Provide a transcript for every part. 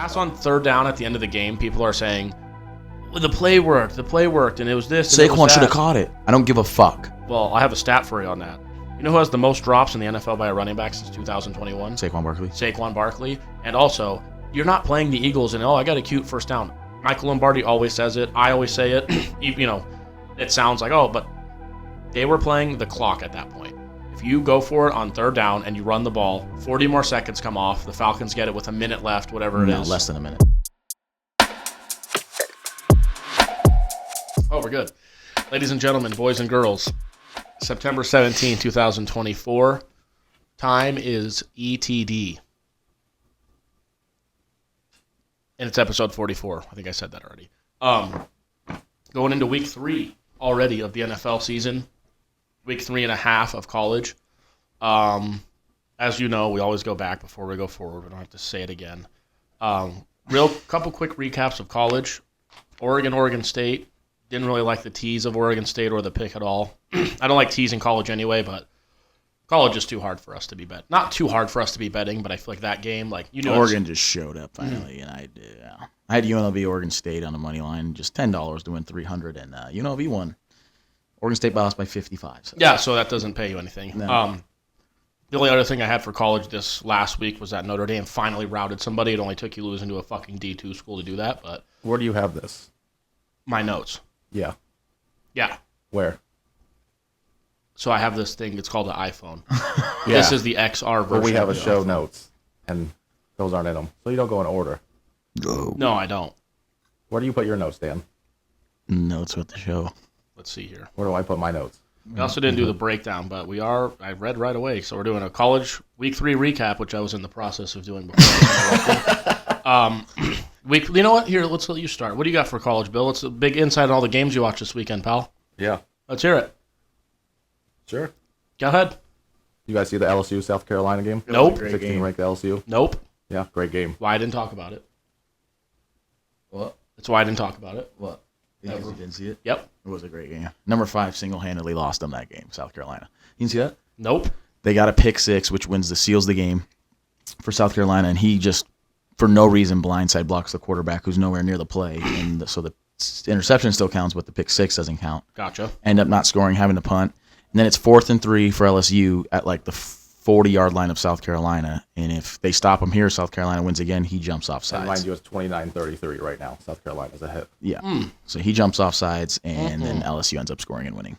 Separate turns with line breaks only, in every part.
pass on third down at the end of the game, people are saying, well, the play worked, and it was this.
Saquon should have caught it. I don't give a fuck.
Well, I have a stat for you on that. You know who has the most drops in the NFL by a running back since 2021?
Saquon Barkley.
And also, you're not playing the Eagles and, I got a cute first down. Michael Lombardi always says it. I always say it. It sounds like, but they were playing the clock at that point. If you go for it on third down and you run the ball, 40 more seconds come off. The Falcons get it with a minute left, whatever it is.
Less than a minute.
Oh, we're good. Ladies and gentlemen, boys and girls, September 17, 2024. Time is ETD. And it's episode 44. I think I said that already. Going into week 3 already of the NFL season. Week 3.5 of college. As you know, we always go back before we go forward. We don't have to say it again. Couple quick recaps of college. Oregon State. Didn't really like the tease of Oregon State or the pick at all. I don't like teasing college anyway, but college is too hard for us to be betting. Not too hard for us to be betting, but I feel like that game,
Oregon just showed up finally, and I had UNLV Oregon State on the money line, just $10 to win $300, and UNLV won. Oregon State lost by 55. So.
Yeah, so that doesn't pay you anything. No. The only other thing I had for college this last week was that Notre Dame finally routed somebody. It only took you losing to a fucking D2 school to do that, but
where do you have this?
My notes.
Yeah.
Yeah.
Where?
So I have this thing. It's called an iPhone.
Yeah.
This is the XR version.
Well, we have a show notes, and those aren't in them. So you don't go in order.
No, I don't.
Where do you put your notes, Dan?
Notes with the show.
Let's see here.
Where do I put my notes?
We also didn't do the breakdown, but I read right away. So we're doing a college week 3 recap, which I was in the process of doing before. You know what? Here, let's let you start. What do you got for college, Bill? It's a big insight on all the games you watched this weekend, pal.
Yeah.
Let's hear it.
Sure.
Go ahead.
You guys see the LSU South Carolina game?
Nope.
16 ranked LSU?
Nope.
Yeah, great game.
Why I didn't talk about it.
What?
That's why I didn't talk about it.
What? Because you didn't see it?
Yep.
It was a great game. Number 5 single-handedly lost them that game, South Carolina. You didn't see that?
Nope.
They got a pick 6, which seals the game for South Carolina, and he just, for no reason, blindside blocks the quarterback who's nowhere near the play, and so the interception still counts, but the pick 6 doesn't count.
Gotcha.
End up not scoring, having to punt. And then it's 4th and 3 for LSU at the 40-yard line of South Carolina. And if they stop him here, South Carolina wins again. He jumps off sides.
And mind you, it's 29-33 right now. South Carolina's ahead.
Yeah. So he jumps off sides, and then LSU ends up scoring and winning.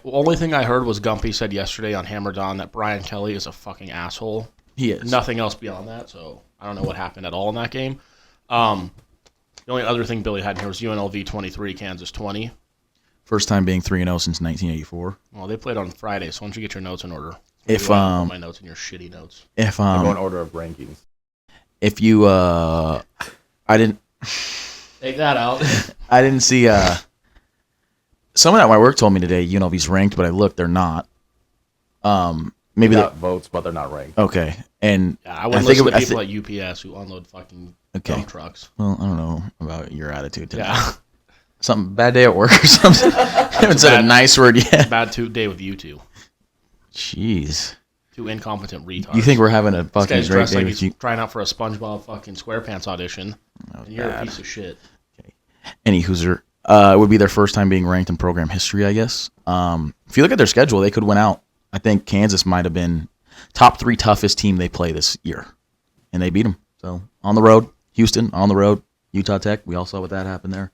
Only thing I heard was Gumpy said yesterday on Hammered On that Brian Kelly is a fucking asshole.
He is.
Nothing else beyond that, so I don't know what happened at all in that game. The only other thing Billy had here was UNLV 23, Kansas 20.
First time being 3-0 since 1984.
Well, they played on Friday, so why don't you get your notes in order? My notes and your shitty notes.
If
I go in order of rankings.
If you I didn't
take that out.
I didn't see someone at my work told me today UNLV's ranked, but I looked, they're not. Maybe
they got votes, but they're not ranked.
Okay. And
I wouldn't listen to people at UPS who unload fucking dump trucks.
Well, I don't know about your attitude today. Yeah. Something bad day at work or something. I haven't said a nice word yet.
Bad day with you two.
Jeez.
Two incompetent retards.
You think we're having a fucking
great
day
like
with you?
Trying out for a SpongeBob fucking SquarePants audition. And you're a piece of shit.
Okay. Any Hoosier. It would be their first time being ranked in program history, I guess. If you look at their schedule, they could win out. I think Kansas might have been top 3 toughest team they play this year. And they beat them. So, on the road. Houston, on the road. Utah Tech, we all saw what that happened there.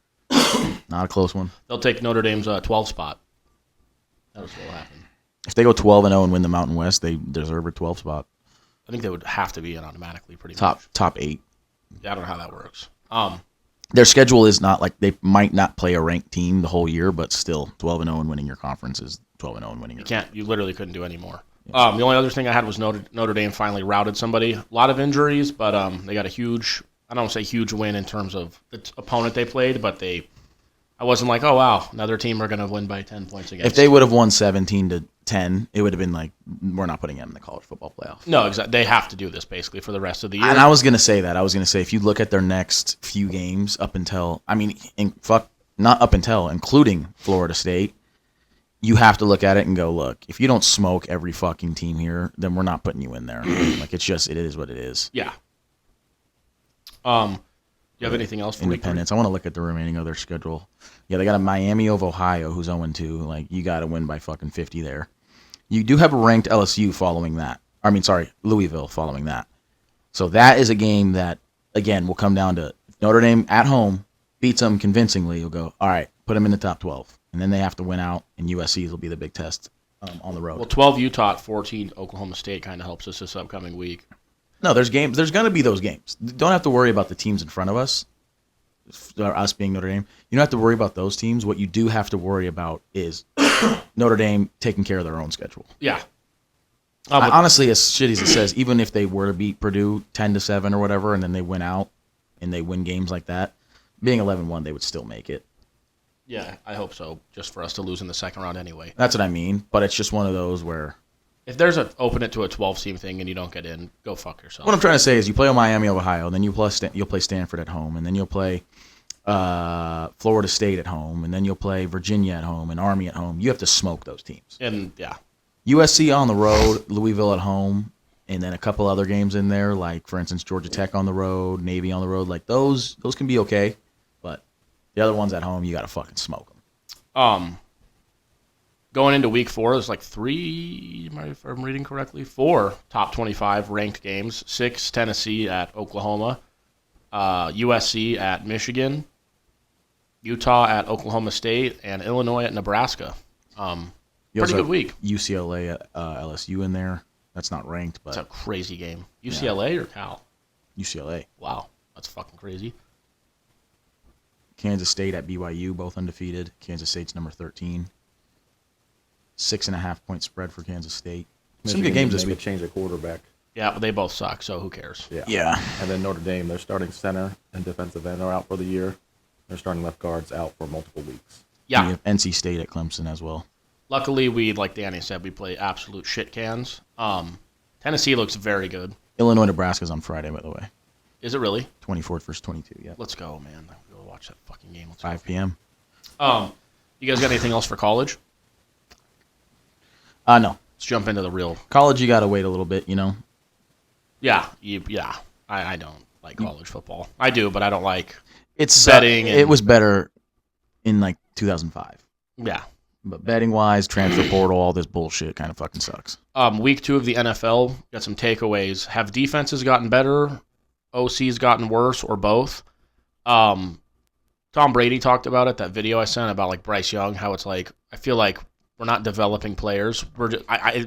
Not a close one.
They'll take Notre Dame's 12 spot. That was what will happen.
If they go 12-0 and win the Mountain West, they deserve a 12 spot.
I think they would have to be in automatically pretty much.
Top 8.
Yeah, I don't know how that works.
Their schedule is not like they might not play a ranked team the whole year, but still 12-0 and winning your conference is 12-0 and winning your conference.
You literally couldn't do any more. The only other thing I had was Notre Dame finally routed somebody. A lot of injuries, but they got a huge, I don't want to say huge win in terms of the opponent they played, but I wasn't like, oh, wow, another team are going to win by 10 points against.
If they would have won 17-10, it would have been like, we're not putting them in the college football playoff.
No, exactly. They have to do this basically for the rest of the year.
And I was going to say that. I was going to say, if you look at their next few games up until, not up until, including Florida State, you have to look at it and go, look, if you don't smoke every fucking team here, then we're not putting you in there. Like, it is what it is.
Yeah. Do you have anything else for
Independence. I want to look at the remaining of their schedule. Yeah, they got a Miami of Ohio who's 0-2. Like, you got to win by fucking 50 there. You do have a ranked LSU following that. Louisville following that. So that is a game that, again, will come down to Notre Dame at home beats them convincingly. You'll go, all right, put them in the top 12. And then they have to win out, and USC will be the big test on the road.
Well, 12 Utah, 14 Oklahoma State kind of helps us this upcoming week.
No, there's games. There's going to be those games. Don't have to worry about the teams in front of us, us being Notre Dame. You don't have to worry about those teams. What you do have to worry about is Notre Dame taking care of their own schedule.
Yeah.
Honestly, as shitty as it says, even if they were to beat Purdue 10-7 or whatever, and then they win out and they win games like that, being 11-1, they would still make it.
Yeah, I hope so, just for us to lose in the second round anyway.
That's what I mean, but it's just one of those where...
If there's open it to a 12-team thing and you don't get in, go fuck yourself.
What I'm trying to say is you play Miami of Ohio, then you'll play Stanford at home, and then you'll play Florida State at home, and then you'll play Virginia at home and Army at home. You have to smoke those teams.
And, yeah.
USC on the road, Louisville at home, and then a couple other games in there, like, for instance, Georgia Tech on the road, Navy on the road. Like, those can be okay, but the other ones at home, you got to fucking smoke them.
Going into week 4, there's like 3, if I'm reading correctly, 4 top 25 ranked games. 6 Tennessee at Oklahoma, USC at Michigan, Utah at Oklahoma State, and Illinois at Nebraska. Pretty good week.
UCLA at LSU in there. That's not ranked, but
it's a crazy game. UCLA or Cal?
UCLA.
Wow, that's fucking crazy.
Kansas State at BYU, both undefeated. Kansas State's number 13. 6.5 point spread for Kansas State. Some good games this week.
Change the quarterback.
Yeah, but they both suck, so who cares?
Yeah.
And then Notre Dame, their starting center and defensive end are out for the year. Their starting left guard's out for multiple weeks.
Yeah.
NC State at Clemson as well.
Luckily, like Danny said, we play absolute shit cans. Tennessee looks very good.
Illinois, Nebraska's on Friday, by the way.
Is it really?
24th versus 22, yeah.
Let's go, man. We'll watch that fucking game.
5 p.m.
You guys got anything else for college?
No.
Let's jump into the real.
College, you got to wait a little bit, you know?
Yeah. I don't like college football. I do, but I don't like
it's
betting.
It was better in, like, 2005.
Yeah.
But betting-wise, transfer portal, all this bullshit kind of fucking sucks.
Week 2 of the NFL, got some takeaways. Have defenses gotten better? OC's gotten worse, or both? Tom Brady talked about it, that video I sent about, like, Bryce Young, how it's like, I feel like we're not developing players.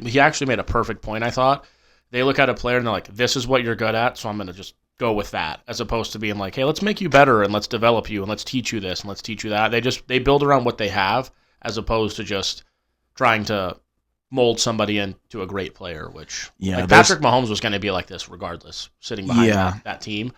He actually made a perfect point, I thought. They look at a player and they're like, this is what you're good at, so I'm going to just go with that, as opposed to being like, hey, let's make you better and let's develop you and let's teach you this and let's teach you that. They build around what they have as opposed to just trying to mold somebody into a great player, which Patrick Mahomes was going to be like this regardless, sitting behind that team.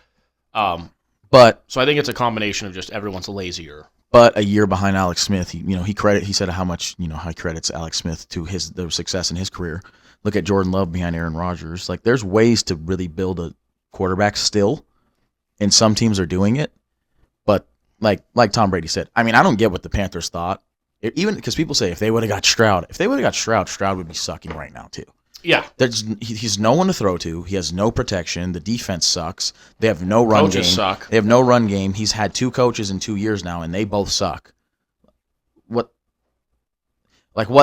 But
so I think it's a combination of just everyone's lazier.
But a year behind Alex Smith, he said how much he credits Alex Smith to the success in his career. Look at Jordan Love behind Aaron Rodgers. Like, there's ways to really build a quarterback still, and some teams are doing it. But like Tom Brady said, I mean, I don't get what the Panthers thought. Even because people say if they would have got Stroud, Stroud would be sucking right now too.
Yeah,
he's no one to throw to. He has no protection. The defense sucks. They have no run game.
Coaches suck.
They have no run game. He's had 2 coaches in 2 years now, and they both suck. What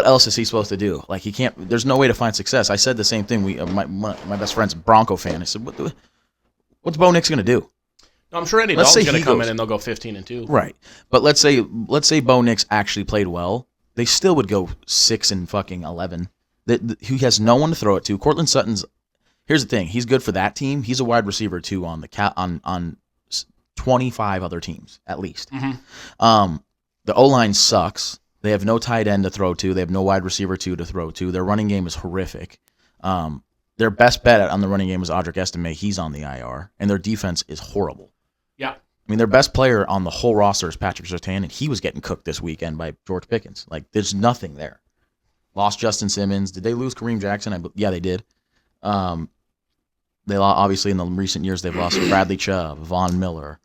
else is he supposed to do? Like, he can't. There's no way to find success. I said the same thing. My best friend's a Bronco fan. I said, what's Bo Nix gonna do?
No, I'm sure Andy Dalton's going to come in and they'll go 15-2.
Right. But let's say Bo Nix actually played well. They still would go 6-11. He has no one to throw it to. Cortland Sutton's. Here's the thing. He's good for that team. He's a wide receiver too on on 25 other teams at least.
Mm-hmm.
The O-line sucks. They have no tight end to throw to. They have no wide receiver to throw to. Their running game is horrific. Their best bet on the running game is Audric Estime. He's on the IR, and their defense is horrible.
Yeah.
I mean, their best player on the whole roster is Patrick Surtain, and he was getting cooked this weekend by George Pickens. Like, there's nothing there. Lost Justin Simmons. Did they lose Kareem Jackson? Yeah, they did. They obviously in the recent years they've lost Bradley Chubb, Von Miller.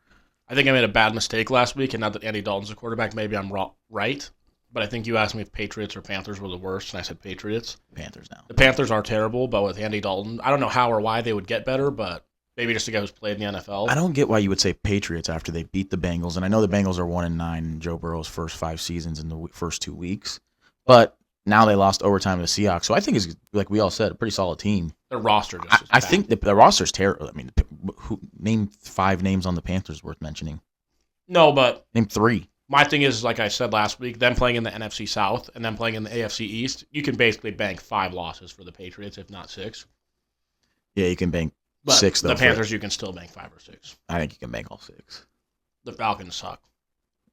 I think I made a bad mistake last week, and now that Andy Dalton's a quarterback, maybe I'm right. But I think you asked me if Patriots or Panthers were the worst, and I said Patriots.
Panthers now.
The Panthers are terrible, but with Andy Dalton, I don't know how or why they would get better, but Maybe just a guy who's played in the NFL.
I don't get why you would say Patriots after they beat the Bengals, and I know the Bengals are 1-9 in Joe Burrow's first 5 seasons in the first 2 weeks, but now they lost overtime to the Seahawks. So I think it's, like we all said, a pretty solid team.
Their roster just
I think the roster's terrible. I mean, name 5 names on the Panthers worth mentioning.
No, but
name 3.
My thing is, like I said last week, them playing in the NFC South and then playing in the AFC East, you can basically bank 5 losses for the Patriots, if not 6.
Yeah, you can bank
But
6, though.
The Panthers, you can still bank 5 or 6.
I think you can bank all 6.
The Falcons suck.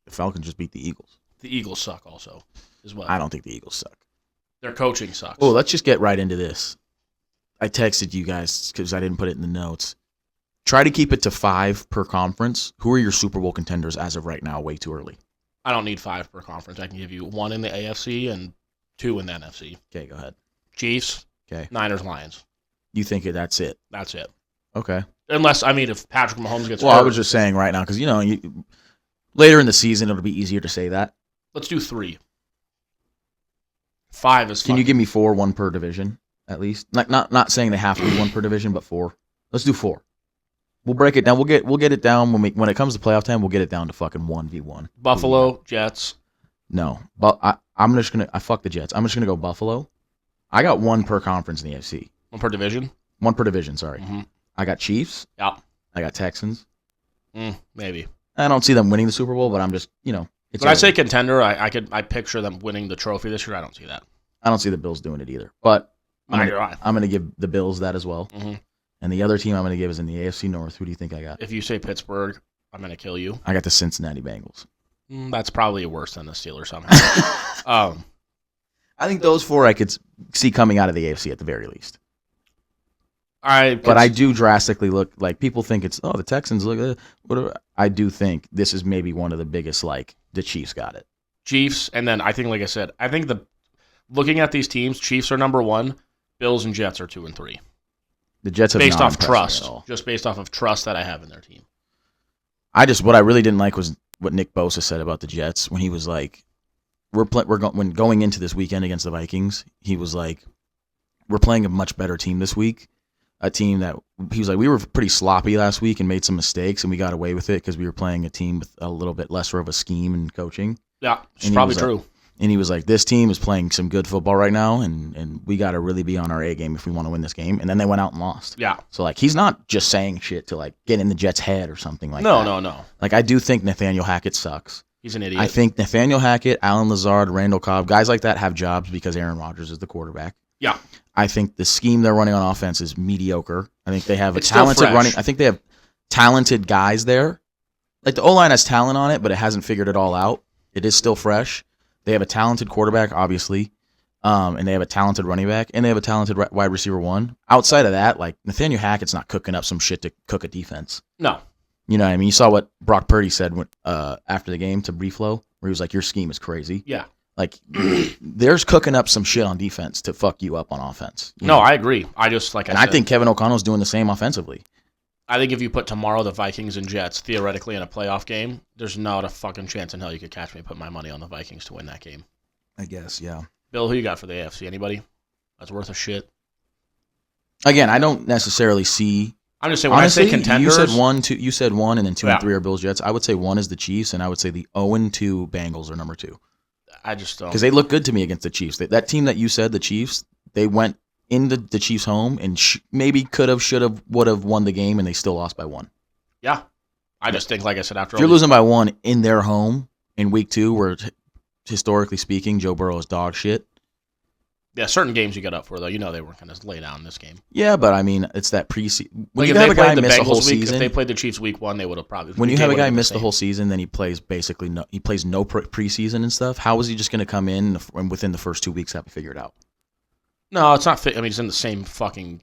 The Falcons just beat the Eagles.
The Eagles suck also, as well.
I don't think the Eagles suck.
Their coaching sucks.
Oh, let's just get right into this. I texted you guys because I didn't put it in the notes. Try to keep it to 5 per conference. Who are your Super Bowl contenders as of right now? Way too early.
I don't need 5 per conference. I can give you 1 in the AFC and 2 in the NFC.
Okay, go ahead.
Chiefs,
Okay.
Niners, Lions.
You think that's it?
That's it.
Okay.
Unless, if Patrick Mahomes gets
Well,
hurt.
I was just saying right now because, later in the season, it'll be easier to say that.
Let's do 3. 5 is
Can you give me 4, 1 per division, at least? Not saying they have to be 1 per division, but 4. Let's do 4. We'll break it down. We'll get it down when it comes to playoff time. We'll get it down to fucking 1v1.
Buffalo, Jets.
No, but I'm just gonna. I fuck the Jets. I'm just gonna go Buffalo. I got 1 per conference in the AFC.
1 per division?
1 per division. Sorry.
Mm-hmm.
I got Chiefs.
Yeah.
I got Texans.
Maybe.
I don't see them winning the Super Bowl, but I'm just It's
when I say contender, I picture them winning the trophy this year. I don't see that.
I don't see the Bills doing it either. But I'm
Neither do I.
gonna give the Bills that as well.
Mm-hmm.
And the other team I'm gonna give is in the AFC North. Who do you think I got?
If you say Pittsburgh, I'm going to kill you.
I got the Cincinnati Bengals.
That's probably worse than the Steelers somehow.
I think those 4 I could see coming out of the AFC at the very least.
But
I do drastically look like people think it's the Texans look. Whatever. I do think this is maybe one of the biggest. Like the Chiefs got it.
Chiefs, and then I think, like I said, looking at these teams, Chiefs are number 1, Bills and Jets are 2 and 3.
The Jets have
based
not
off
impressed
trust,
me at all.
just based off of trust that I have in their team.
What I really didn't like was what Nick Bosa said about the Jets when he was like, when going into this weekend against the Vikings, he was like, we're playing a much better team this week. A team that he was like, we were pretty sloppy last week and made some mistakes, and we got away with it because we were playing a team with a little bit lesser of a scheme and coaching.
Yeah, it's probably true.
And he was like, this team is playing some good football right now, and we got to really be on our A game if we want to win this game. And then they went out and lost.
Yeah.
So, like, he's not just saying shit to, like, get in the Jets' head or something like that.
No.
Like, I do think Nathaniel Hackett sucks.
He's an idiot.
I think Nathaniel Hackett, Alan Lazard, Randall Cobb, guys like that have jobs because Aaron Rodgers is the quarterback.
Yeah.
I think the scheme they're running on offense is mediocre. I think they have
It's still fresh.
I think they have talented guys there. Like, the O-line has talent on it, but it hasn't figured it all out. It is still fresh. They have a talented quarterback, obviously, and they have a talented running back, and they have a talented wide receiver 1. Outside of that, like, Nathaniel Hackett's not cooking up some shit to cook a defense.
No.
You know what I mean? You saw what Brock Purdy said after the game to Brieflow, where he was like, your scheme is crazy.
Yeah.
Like, there's cooking up some shit on defense to fuck you up on offense.
No, I agree. I think
Kevin O'Connell's doing the same offensively.
I think if you put tomorrow the Vikings and Jets theoretically in a playoff game, there's not a fucking chance in hell you could catch me put my money on the Vikings to win that game.
I guess, yeah.
Bill, who you got for the AFC? Anybody that's worth a shit?
Again, I don't necessarily see.
I'm just saying, when honestly, I say contenders.
You said 1, and then 2 and 3 are Bills Jets. I would say 1 is the Chiefs, and I would say the 0-2 Bengals are number 2.
I just don't.
Because they look good to me against the Chiefs. That team that you said, the Chiefs, they went into the Chiefs' home and maybe could have, should have, would have won the game, and they still lost by 1.
Yeah. I just think, like I said,
if you're losing by 1 in their home in week 2, where historically speaking, Joe Burrow is dog shit.
Yeah, certain games you got up for, though. You know they weren't going to lay down this game.
Yeah, but I mean, it's that preseason. When
like
you have a guy miss a whole season.
If they played the Chiefs week 1, they would have probably.
When you have a guy miss the whole season, then he plays basically no preseason and stuff. How is he just going to come in and within the first 2 weeks have it figured out?
No, it's not. He's in the same fucking.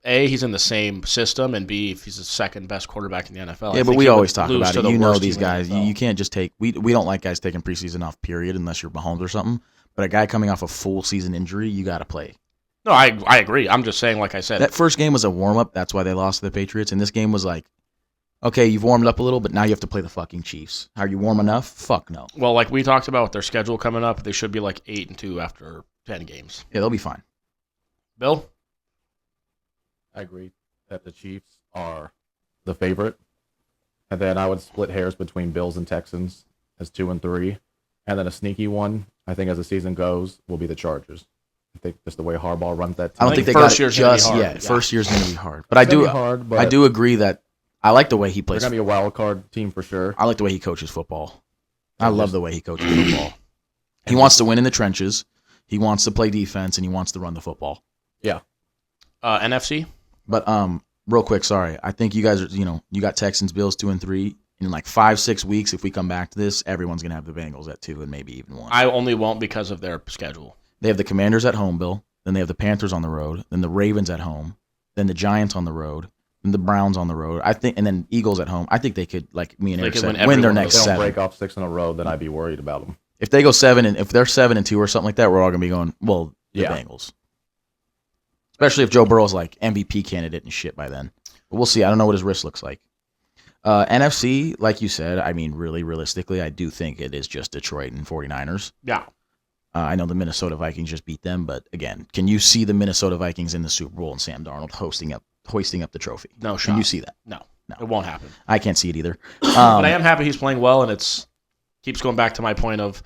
A, he's in the same system, and B, if he's the second best quarterback in the NFL.
Yeah, but we always talk about it. You know these guys. You can't just take. We don't like guys taking preseason off, period, unless you're Mahomes or something. But a guy coming off a full season injury, you got to play.
No, I agree. I'm just saying, like I said.
That first game was a warm-up. That's why they lost to the Patriots. And this game was like, okay, you've warmed up a little, but now you have to play the fucking Chiefs. Are you warm enough? Fuck no.
Well, like we talked about with their schedule coming up, they should be like 8-2 after 10 games.
Yeah, they'll be fine.
Bill?
I agree that the Chiefs are the favorite. And then I would split hairs between Bills and Texans as 2 and 3. And then a sneaky one, I think as the season goes, will be the Chargers. I think just the way Harbaugh runs that team.
I don't think they
first
got it
year's gonna be
just
hard.
yet.
Yeah.
First year's going to be hard. But I
It's gonna
do
be hard, but
I do agree that I like the way he
they're
plays.
going to be a wild card team for sure.
I like the way he coaches football. I love the way he coaches football. He wants to win in the trenches. He wants to play defense, and he wants to run the football.
Yeah.
NFC?
But real quick, sorry. I think you guys are, you got Texans, Bills 2 and 3. In like 5-6 weeks, if we come back to this, everyone's gonna have the Bengals at 2 and maybe even 1.
I only won't because of their schedule.
They have the Commanders at home, Bill. Then they have the Panthers on the road. Then the Ravens at home. Then the Giants on the road. Then the Browns on the road. I think, and then Eagles at home. I think they could, like me and
They
Eric
could
said,
win
win their
every one of
next
If they don't
7.
break off 6 in a row, then I'd be worried about them.
If they go 7 and if they're 7-2 or something like that, we're all gonna be going, well, the
Yeah.
Bengals. Especially if Joe Burrow's like MVP candidate and shit by then. But we'll see. I don't know what his wrist looks like. NFC, like you said, I mean, really realistically, I do think it is just Detroit and 49ers.
Yeah.
I know the Minnesota Vikings just beat them, but again, can you see the Minnesota Vikings in the Super Bowl and Sam Darnold hoisting up the trophy?
No shot.
Can you see that?
No.
No.
It won't happen.
I can't see it either.
But I am happy he's playing well, and it's keeps going back to my point of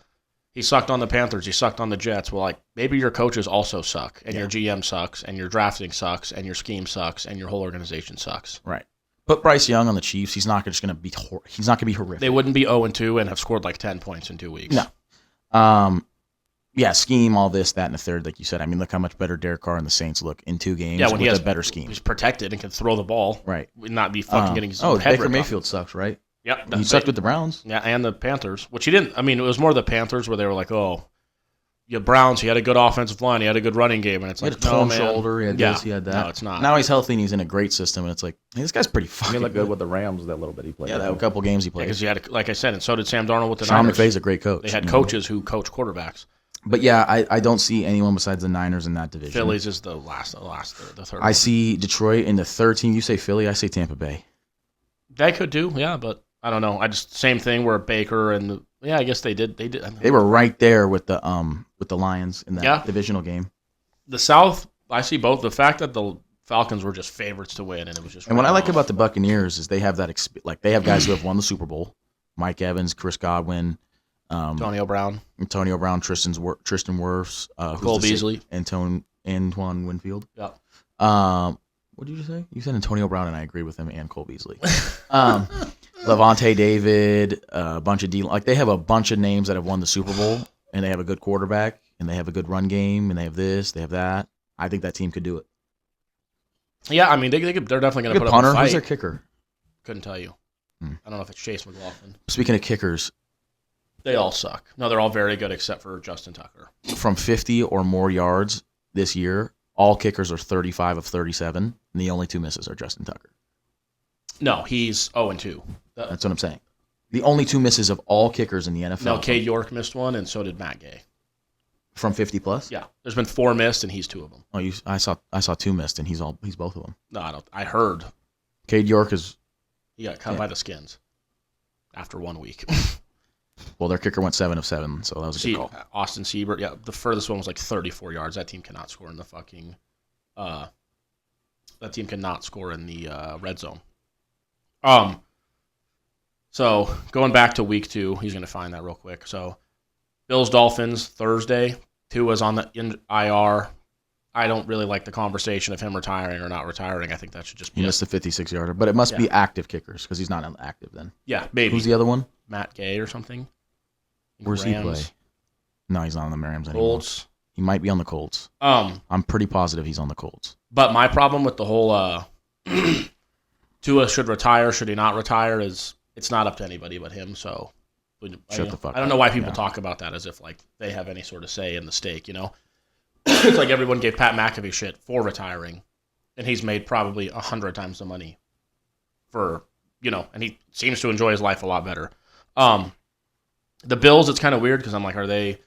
he sucked on the Panthers, he sucked on the Jets. Well, like maybe your coaches also suck, and your GM sucks, and your drafting sucks, and your scheme sucks, and your whole organization sucks.
Right. Put Bryce Young on the Chiefs. He's not just going to be. He's not going to be horrific.
They wouldn't be 0-2 and have scored like 10 points in 2 weeks.
No. Yeah, scheme, all this, that, and the third, like you said. I mean, look how much better Derek Carr and the Saints look in 2 games
Yeah, when he
with
has
a better scheme.
He's protected and can throw the ball.
Right.
Not be fucking getting his
Oh,
head
Baker
ripped
Mayfield
off.
sucks, right?
Yep.
He sucked with the Browns.
Yeah, and the Panthers, which he didn't. I mean, it was more the Panthers where they were like, oh, you Browns, he had a good offensive line, he had a good running game, and it's
He
like,
had a torn
no, man.
shoulder. He had this, he had that.
No, it's not.
Now he's healthy and he's in a great system, and it's like, hey, this guy's pretty
He
fucking
looked good with the Rams that little bit he played.
Yeah, that a couple games he played.
Because you had, like I said, and so did Sam Darnold with the
Sean
Niners.
McVay's a great coach.
They had coaches who coach quarterbacks.
But yeah, I don't see anyone besides the Niners in that division.
Phillies is the third.
I see Detroit in the 13. You say Philly, I say Tampa Bay.
They could do, yeah, but I don't know. I just same thing where Baker and I guess they did.
They were right there with the Lions in that divisional game.
The South, I see both. The fact that the Falcons were just favorites to win, and it was just.
And what I like about the Buccaneers is they have that they have guys who have won the Super Bowl: Mike Evans, Chris Godwin,
Antonio Brown,
Tristan Wirfs,
Cole Beasley,
Antoine Winfield.
Yeah.
What did you say? You said Antonio Brown, and I agree with him and Cole Beasley. Levante David, a bunch of they have a bunch of names that have won the Super Bowl, and they have a good quarterback, and they have a good run game, and they have this, they have that. I think that team could do it.
Yeah, I mean they're definitely going to put
punter.
up a fight.
Who's their kicker?
Couldn't tell you. I don't know if it's Chase McLaughlin.
Speaking of kickers,
they all suck. No, they're all very good except for Justin Tucker.
From 50 or more yards this year, all kickers are 35 of 37, and the only 2 misses are Justin Tucker.
No, he's 0-2.
That's what I'm saying. The only 2 misses of all kickers in the NFL.
No, Cade York missed one, and so did Matt Gay.
From 50 plus?
Yeah, there's been 4 missed, and he's 2 of them.
Oh, I saw 2 missed, and he's both of them.
No, I don't. I heard
Cade York is.
he got cut by the Skins after 1 week.
Well, their kicker went 7 of 7, so that was a good call.
Austin Siebert, yeah, the furthest one was like 34 yards. That team cannot score in the fucking. That team cannot score in the red zone. So going back to week 2, he's going to find that real quick. So Bills Dolphins Thursday. Tua's on the IR. I don't really like the conversation of him retiring or not retiring. I think that should just be.
He missed the 56-yarder, but it must be active kickers because he's not active then.
Yeah, maybe.
Who's the other one?
Matt Gay or something.
Where's he play? No, he's not on the Rams anymore.
Colts.
He might be on the Colts. I'm pretty positive he's on the Colts.
But my problem with the whole Tua should retire, should he not retire, is it's not up to anybody but him. So
Shut the fuck up.
I don't know why people talk about that as if like they have any sort of say in the stake, you know? It's like everyone gave Pat McAfee shit for retiring, and he's made probably 100 times the money for, and he seems to enjoy his life a lot better. The Bills, it's kind of weird because I'm like, are they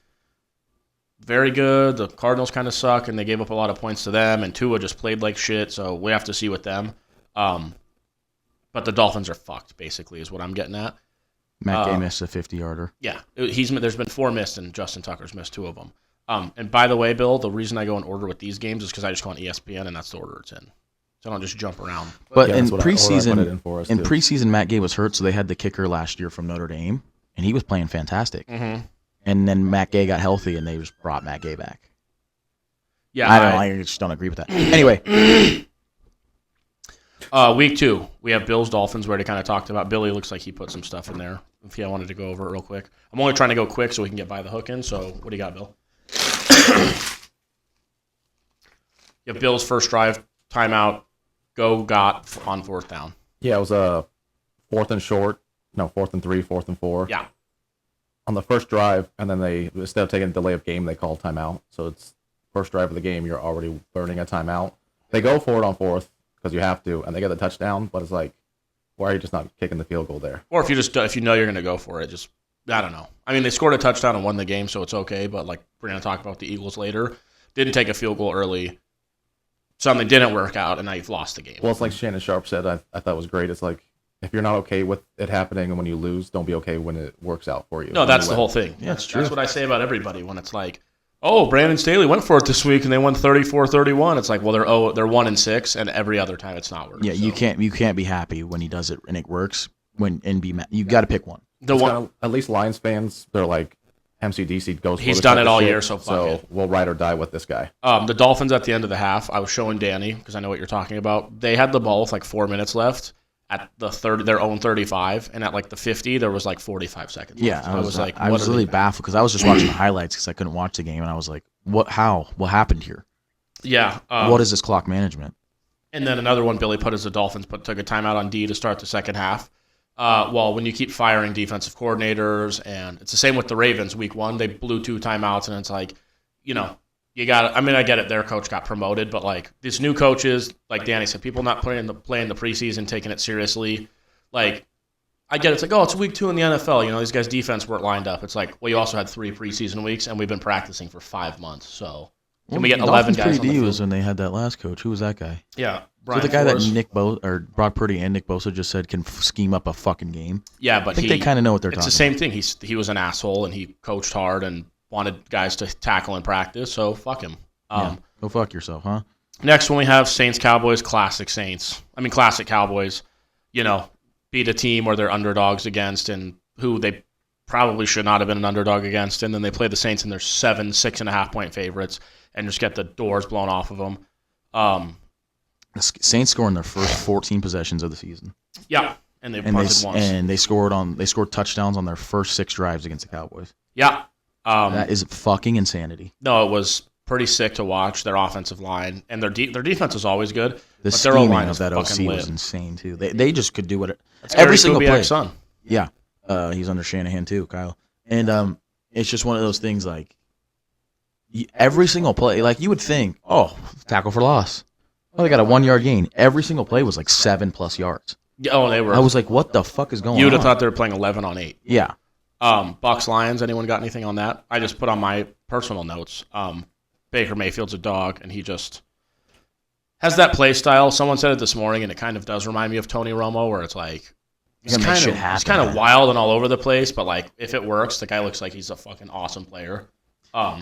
very good? The Cardinals kind of suck, and they gave up a lot of points to them, and Tua just played like shit, so we have to see with them. But the Dolphins are fucked, basically, is what I'm getting at.
Matt Gay missed a 50-yarder.
Yeah, there's been 4 missed, and Justin Tucker's missed 2 of them. And by the way, Bill, the reason I go in order with these games is because I just go on ESPN, and that's the order it's in. They don't just jump around.
But
Yeah,
in
that's what I put it
preseason,
in for us,
in
too.
preseason, Matt Gay was hurt, so they had the kicker last year from Notre Dame, and he was playing fantastic.
Mm-hmm.
And then Matt Gay got healthy, and they just brought Matt Gay back.
Yeah,
I don't know. I just don't agree with that. Anyway,
week 2, we have Bills Dolphins. We already kind of talked about. Billy looks like he put some stuff in there. If I wanted to go over it real quick, I'm only trying to go quick so we can get by the hook in. So what do you got, Bill? You have Bills first drive, timeout, got on 4th down.
Yeah, it was a 4th and short. No, 4th and 3, 4th and 4.
Yeah.
On the first drive, and then they, instead of taking a delay of game, they called timeout. So it's first drive of the game, you're already burning a timeout. They go for it on 4th because you have to, and they get the touchdown, but it's like, why are you just not kicking the field goal there?
Or if you know you're going to go for it, just, I don't know. I mean, they scored a touchdown and won the game, so it's okay, but like we're going to talk about the Eagles later. Didn't take a field goal early. Something didn't work out, and now you've lost the game.
Well, it's like Shannon Sharp said, I thought was great. It's like, if you're not okay with it happening and when you lose, don't be okay when it works out for you.
No, that's the whole thing.
Yeah, it's true.
That's what I say about everybody when it's like, oh, Brandon Staley went for it this week and they won 34-31. It's like, well, they're 1-6, and every other time it's not working.
yeah, you can't be happy when he does it and it works. And be mad. You got to pick one.
At least Lions fans, they're like, MCDC goes for
He's
this
done
type
it
of
all
shit,
year, so fuck it.
we'll ride or die with this guy.
The Dolphins at the end of the half, I was showing Danny because I know what you're talking about. They had the ball with like 4 minutes left at their own 35, and at like the 50, there was like 45 seconds.
Yeah,
left.
I was really baffled because I was just watching the highlights because I couldn't watch the game, and I was like, what happened here?
Yeah.
What is this clock management?
And then another one Billy put as the Dolphins took a timeout on D to start the second half. Well, when you keep firing defensive coordinators, and it's the same with the Ravens. Week 1, they blew 2 timeouts, and it's like, you got. I mean, I get it. Their coach got promoted, but like these new coaches, like Danny said, people not playing the preseason, taking it seriously. Like, I get it. It's like, oh, it's week 2 in the NFL. These guys' defense weren't lined up. It's like, well, you also had 3 preseason weeks, and we've been practicing for 5 months. So can we get 11 guys on the field?
Was when they had that last coach. Who was that guy?
Yeah.
So the guy that Brock Purdy and Nick Bosa just said can scheme up a fucking game.
Yeah, but
I think they kind of know what they're talking about.
It's the same thing. He was an asshole, and he coached hard and wanted guys to tackle in practice, so fuck him.
Go fuck yourself, huh?
Next one we have Saints-Cowboys, classic Cowboys. Beat a team where they're underdogs against and who they probably should not have been an underdog against, and then they play the Saints and they're 6.5 point favorites and just get the doors blown off of them.
The Saints scored in their first 14 possessions of the season.
Yeah, and they punted once.
And they scored touchdowns on their first 6 drives against the Cowboys.
Yeah.
That is fucking insanity.
No, it was pretty sick to watch, their offensive line. And their defense is always good.
The
but their O-line
scheming
is
of that OC
fucking lit.
was insane, too. They just could do it.
That's
Every
Gary
single play.
Kubiak's son.
Yeah. He's under Shanahan, too, Kyle. And it's just one of those things, like, every single play, like, you would think, oh, tackle for loss. Oh, they got a 1-yard gain. Every single play was like 7+ yards.
Oh, they were.
I was like, what the fuck is going on?
You would have thought they were playing 11 on 8.
Yeah.
Bucks Lions. Anyone got anything on that? I just put on my personal notes. Baker Mayfield's a dog, and he just has that play style. Someone said it this morning, and it kind of does remind me of Tony Romo, where it's like he's kind of wild and all over the place, but like if it works, the guy looks like he's a fucking awesome player.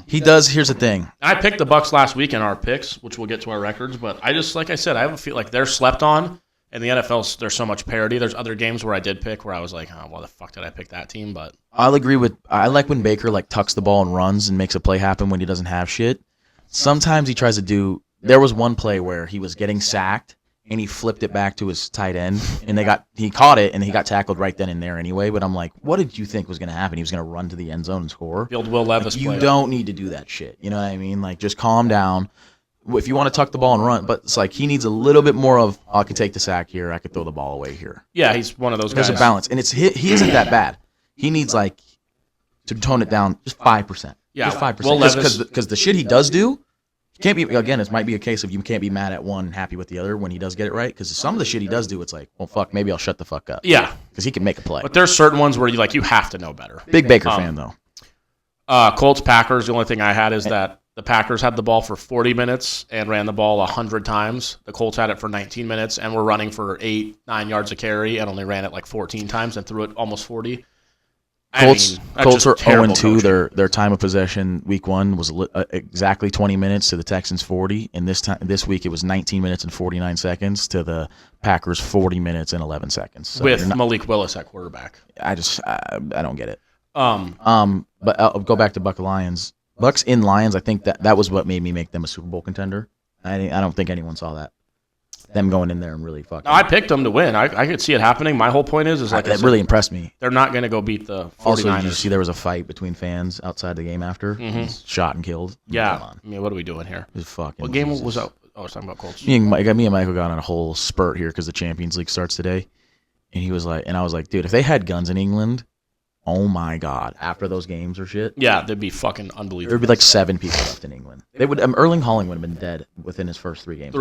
He does. Here's the thing.
I picked the Bucks last week in our picks, which we'll get to our records, but I just, like I said, I have a feel like they're slept on. In the NFL, there's so much parity. There's other games where I did pick where I was like, oh, why the fuck did I pick that team? But
I like when Baker like tucks the ball and runs and makes a play happen when he doesn't have shit. Sometimes he tries to do. There was one play where he was getting sacked and he flipped it back to his tight end and he caught it and he got tackled right then and there anyway. But I'm like, what did you think was going to happen? He was going to run to the end zone and score.
Field Will Levis
play. You don't need to do that shit. You know what I mean? Like, just calm down. If you want to tuck the ball and run, but it's like he needs a little bit more of, I could take the sack here, I could throw the ball away here.
Yeah, he's one of those guys.
There's a balance, and he isn't that bad. He needs like to tone it down just 5%.
Yeah,
just 5%. Because the shit he does do, can't be. Again, it might be a case of you can't be mad at one, happy with the other when he does get it right. Because some of the shit he does do, it's like, well, fuck, maybe I'll shut the fuck up.
Yeah,
because he can make a play.
But there's certain ones where you have to know better.
Big Baker fan though.
Colts Packers. The only thing I had is that the Packers had the ball for 40 minutes and ran the ball 100 times. The Colts had it for 19 minutes and were running for 8-9 yards a carry and only ran it like 14 times and threw it almost 40.
Colts
that's
Colts
just
are
terrible
0-2.
coaching.
Their time of possession week 1 was exactly 20 minutes to the Texans 40, and this week it was 19 minutes and 49 seconds to the Packers 40 minutes and 11 seconds. So
with Malik Willis at quarterback.
I don't get it.
But
I'll go back to Buck Lions. Bucks in Lions. I think that was what made me make them a Super Bowl contender. I don't think anyone saw that. Them going in there and really fucking.
no, I picked them to win. I could see it happening. My whole point is like
that really impressed me.
they're not going to go beat the 49ers.
Also, did you see there was a fight between fans outside the game after? Shot and killed.
Yeah.
Come on.
I mean, what are we doing here?
It was fucking.
What game
Jesus.
was out? Oh, I was talking about Colts.
Me and Michael got on a whole spurt here because the Champions League starts today, and he was like, and I was like, dude, if they had guns in England, oh my god, after those games or shit,
Yeah, they'd be fucking unbelievable.
there would be like 7 people left in England. They would. Erling Haaland would have been dead within his first 3 games.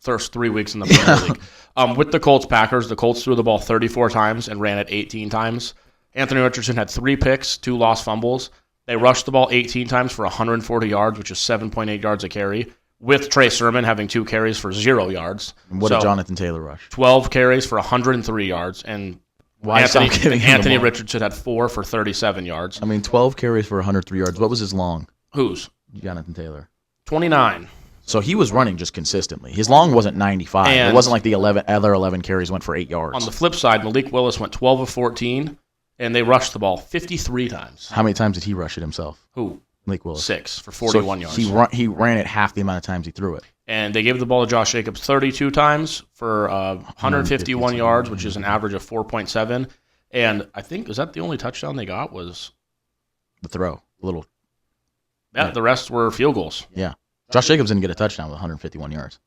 First 3 weeks in the Premier League. With the Colts Packers, the Colts threw the ball 34 times and ran it 18 times. Anthony Richardson had 3 picks, 2 lost fumbles. They rushed the ball 18 times for 140 yards, which is 7.8 yards a carry, with Trey Sermon having 2 carries for 0 yards.
And what did Jonathan Taylor rush?
12 carries for 103 yards, and
Why stop giving him the
Anthony
ball?
Richardson had 4 for 37 yards.
I mean, 12 carries for 103 yards. What was his long?
Whose?
Jonathan Taylor.
29.
So he was running just consistently. His long wasn't 95.
And
it wasn't like the other 11 carries went for 8 yards.
On the flip side, Malik Willis went 12 of 14, and they rushed the ball 53 times.
How many times did he rush it himself?
Who?
Malik Willis.
6 for 41
so
yards.
He ran it half the amount of times he threw it.
And they gave the ball to Josh Jacobs 32 times for 151 yards, which is an average of 4.7. And I think, was that the only touchdown they got was?
The throw. Little.
Yeah, the rest were field goals.
Yeah. Josh Jacobs didn't get a touchdown with 151 yards.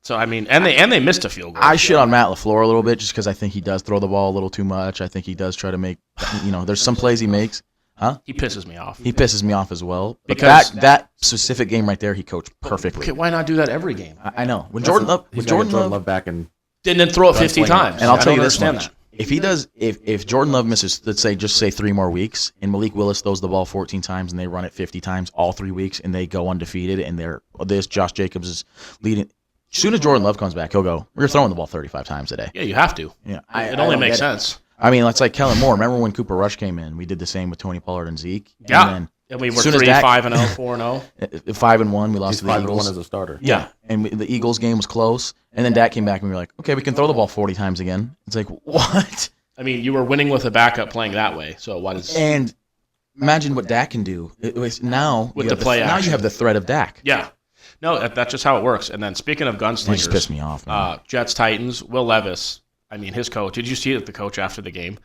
So, I mean, and they missed a field goal.
I shit on Matt LaFleur a little bit just because I think he does throw the ball a little too much. I think he does try to make, there's some plays he makes. Huh?
He pisses me off.
He pisses me off as well. But
Because-
that specific game right there, he coached perfectly.
Okay, why not do that every game?
I know. When
He's
Jordan
gonna get Jordan
Love
Love back and
Didn't throw it 50
Gunslinger.
times.
And I'll
I
tell you
don't
this
understand
much.
that.
If he does, if Jordan Love misses, let's say, just say 3 more weeks, and Malik Willis throws the ball 14 times, and they run it 50 times all 3 weeks, and they go undefeated, and Josh Jacobs is leading. As soon as Jordan Love comes back, he'll go, we're throwing the ball 35 times a day.
Yeah, you have to.
Yeah,
It only makes sense.
I mean, it's like Kellen Moore. Remember when Cooper Rush came in? We did the same with Tony Pollard and Zeke.
Yeah.
And
And we were
as soon as
3,
Dak-
5-0, 4-0.
then 5-1, we lost
he's
to the
5-1
Eagles.
as a starter.
Yeah, and the Eagles game was close, and then Dak came back, and we were like, okay, we can throw the ball 40 times again. It's like, what?
I mean, you were winning with a backup playing that way. So why does?
And imagine what Dak can do. Now
With
you
the
have
play
now you
action.
have the threat of Dak.
Yeah. No, that's just how it works. And then speaking of
It
gunslingers,
just pissed me off. Man.
Jets Titans, Will Levis. I mean, his coach. Did you see the coach after the game?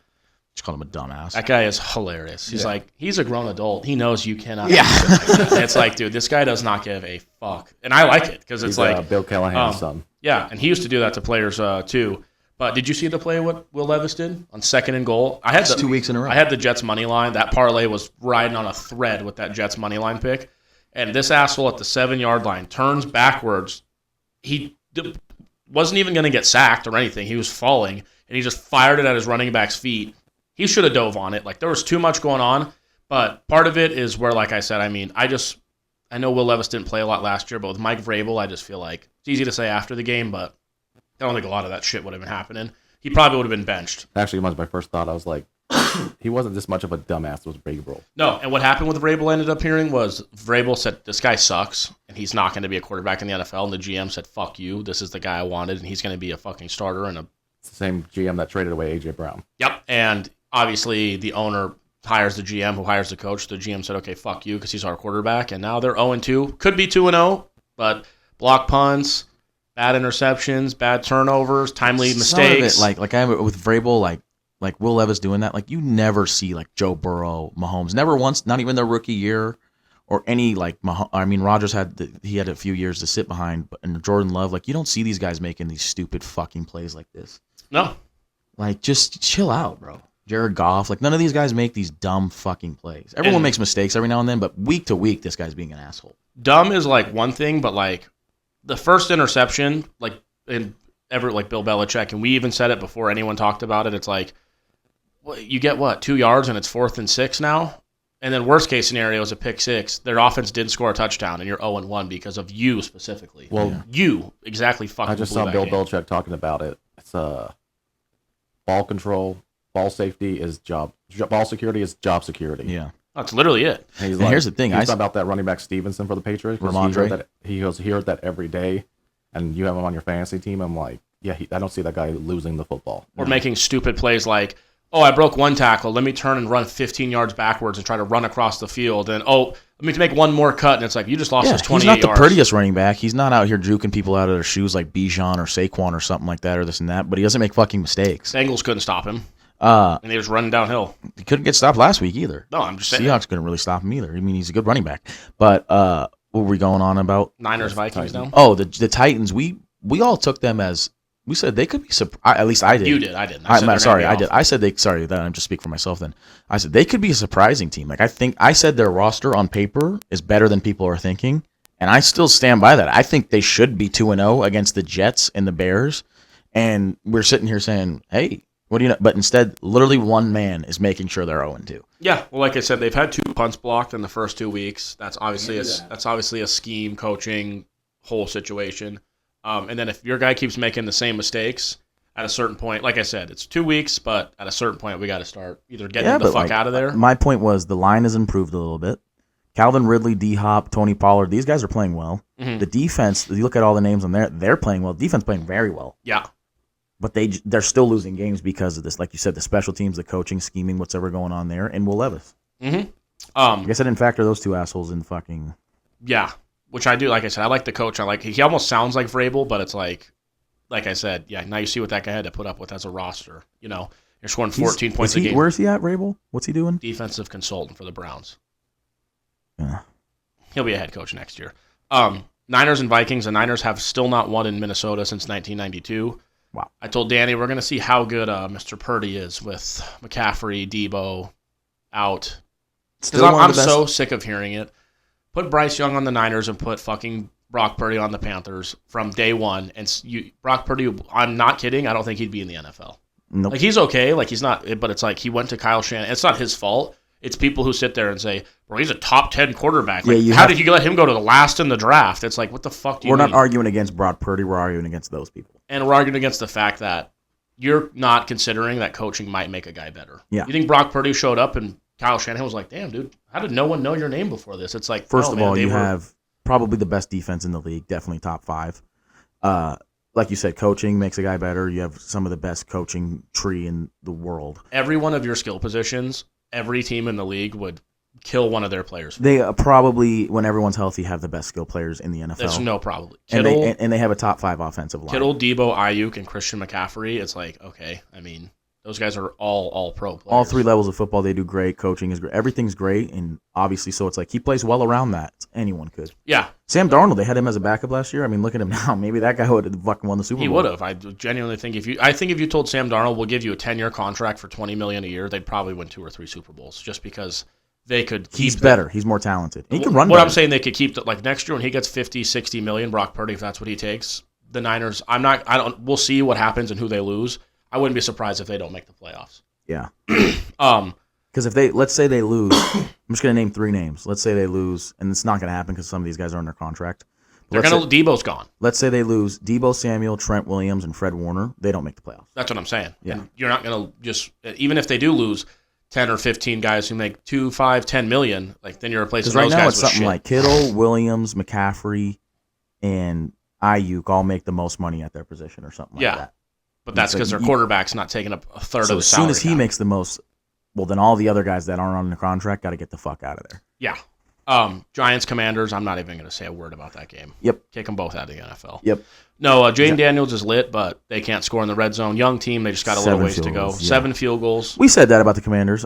Just called him a dumbass.
That guy is hilarious. He's like, he's a grown adult. He knows you cannot.
Yeah.
do shit like that. It's like, dude, this guy does not give a fuck. And I like it because it's
He's
like,
Bill Callahan's son.
yeah, and he used to do that to players too. But did you see the play what Will Levis did on 2nd and goal? I had
It's 2 weeks in a row.
I had the Jets money line. That parlay was riding on a thread with that Jets money line pick. And this asshole at the 7-yard line turns backwards. He wasn't even going to get sacked or anything. He was falling, and he just fired it at his running back's feet. He should have dove on it. Like, there was too much going on. But part of it is where, like I said, I mean, I know Will Levis didn't play a lot last year, but with Mike Vrabel, I just feel like it's easy to say after the game, but I don't think a lot of that shit would have been happening. He probably would have been benched.
Actually, was my first thought. I was like, he wasn't this much of a dumbass. Was Vrabel.
No, and what happened with Vrabel ended up hearing was Vrabel said, this guy sucks, and he's not going to be a quarterback in the NFL, and the GM said, fuck you, this is the guy I wanted, and he's going to be a fucking starter.
It's the same GM that traded away A.J. Brown.
Yep, and obviously the owner hires the GM who hires the coach. The GM said, okay, fuck you, because he's our quarterback, and now they're 0-2. Could be 2-0, but block punts, bad interceptions, bad turnovers, timely mistakes.
Some of it, like I with Vrabel, like Will Levis doing that, like you never see like Joe Burrow, Mahomes, never once, not even their rookie year, or any like Rodgers he had a few years to sit behind, but and Jordan Love, like you don't see these guys making these stupid fucking plays like this.
No.
Like just chill out, bro. Jared Goff, like none of these guys make these dumb fucking plays. Everyone makes mistakes every now and then, but week to week, this guy's being an asshole.
Dumb is like one thing, but like the first interception, like in like Bill Belichick, and we even said it before anyone talked about it. It's like, you get what, 2 yards and it's 4th and 6 now? And then worst case scenario is a pick 6. Their offense did score a touchdown and you're 0-1 because of you specifically.
Well,
you exactly fucking
I just
blew
saw
that
Bill
game.
Belichick talking about it. It's ball control, ball safety is job ball security is job security.
Yeah.
That's literally it.
And
here's the thing.
He's talking about that running back Stevenson for the Patriots.
Ramondre.
He heard that every day, and you have him on your fantasy team. I'm like, yeah, I don't see that guy losing the football.
Or making stupid plays like, oh, I broke one tackle. Let me turn and run 15 yards backwards and try to run across the field. And, let me make one more cut. And it's like, you just lost us 28 yards.
He's not the prettiest running back. He's not out here juking people out of their shoes like Bijan or Saquon or something like that or this and that. But he doesn't make fucking mistakes.
Bengals couldn't stop him. And he was running downhill.
He couldn't get stopped last week either.
No, I'm just saying.
Seahawks couldn't really stop him either. I mean, he's a good running back. But what were we going on about?
Niners, Vikings now?
Oh, the Titans. We all took them as, we said they could be surprised. At least I did.
You did. I didn't.
I did. I said they, sorry, that I'm just speaking for myself then. I said they could be a surprising team. Like, I said their roster on paper is better than people are thinking. And I still stand by that. I think they should be 2-0 against the Jets and the Bears. And we're sitting here saying, hey, what do you know? But instead, literally one man is making sure they're 0-2.
Yeah, well, like I said, they've had 2 punts blocked in the first 2 weeks. That's obviously a scheme, coaching, whole situation. And then if your guy keeps making the same mistakes, at a certain point, like I said, it's 2 weeks, but at a certain point, we got to start either getting the fuck out of there.
My point was the line has improved a little bit. Calvin Ridley, D-Hop, Tony Pollard, these guys are playing well. Mm-hmm. The defense, you look at all the names on there, they're playing well. Defense playing very well.
Yeah.
But they're still losing games because of this. Like you said, the special teams, the coaching, scheming, whatever going on there, and Will Levis.
Mm-hmm.
I guess I didn't factor those two assholes in fucking...
Yeah, which I do. Like I said, I like the coach. He almost sounds like Vrabel, but it's like I said, yeah, now you see what that guy had to put up with as a roster. You know, you're scoring 14 points a game.
Where's he at, Vrabel? What's he doing?
Defensive consultant for the Browns.
Yeah.
He'll be a head coach next year. Niners and Vikings. The Niners have still not won in Minnesota since 1992.
Wow.
I told Danny we're going to see how good Mr. Purdy is with McCaffrey, Debo out. Because I'm so sick of hearing it. Put Bryce Young on the Niners and put fucking Brock Purdy on the Panthers from day one. And Brock Purdy, I'm not kidding, I don't think he'd be in the NFL.
Nope.
Like, he's okay. Like, he's not, but it's like he went to Kyle Shanahan. It's not his fault. It's people who sit there and say, bro, he's a top 10 quarterback. Like, how did you let him go to the last in the draft? It's like, what the fuck do you mean?
We're not arguing against Brock Purdy. We're arguing against those people.
And we're arguing against the fact that you're not considering that coaching might make a guy better.
Yeah.
You think Brock Purdy showed up and Kyle Shanahan was like, damn, dude, how did no one know your name before this? It's like,
first of all, you have probably the best defense in the league, definitely top 5. Like you said, coaching makes a guy better. You have some of the best coaching tree in the world.
Every one of your skill positions, every team in the league would kill one of their players.
They probably, when everyone's healthy, have the best skill players in the NFL.
There's no probably.
Kittle, and they have a top 5 offensive line.
Kittle, Debo, Ayuk, and Christian McCaffrey. It's like, okay, I mean, those guys are all pro players.
All 3 levels of football, they do great. Coaching is great. Everything's great, and obviously, so it's like he plays well around that. Anyone could.
Yeah.
Sam Darnold, they had him as a backup last year. I mean, look at him now. Maybe that guy would have fucking won the Super Bowl.
He would have. I genuinely think if you told Sam Darnold we'll give you a 10-year contract for $20 million a year, they'd probably win 2 or 3 Super Bowls just because they could keep.
He's better. He's more talented. He can run.
What
better.
I'm saying, they could keep like next year when he gets 50, 60 million, Brock Purdy, if that's what he takes. The Niners. We'll see what happens and who they lose. I wouldn't be surprised if they don't make the playoffs.
Yeah. Because let's say they lose, I'm just going to name 3 names. Let's say they lose, and it's not going to happen because some of these guys are under contract.
Debo's gone.
Let's say they lose Debo Samuel, Trent Williams, and Fred Warner. They don't make the playoffs.
That's what I'm saying.
Yeah.
And you're not going to just, even if they do lose 10 or 15 guys who make 2, 5, 10 million, like then you're replacing those guys with shit. Right now it's something
like Kittle, Williams, McCaffrey, and Ayuk all make the most money at their position or something like that.
But that's because their quarterback's not taking up a third of the salary.
So as soon as he makes the most, well, then all the other guys that aren't on the contract got to get the fuck out of there.
Yeah. Giants, Commanders, I'm not even going to say a word about that game.
Yep.
Kick them both out of the NFL.
Yep.
No, Jaden Daniels is lit, but they can't score in the red zone. Young team, they just got a little ways to go. 7 field goals.
We said that about the Commanders.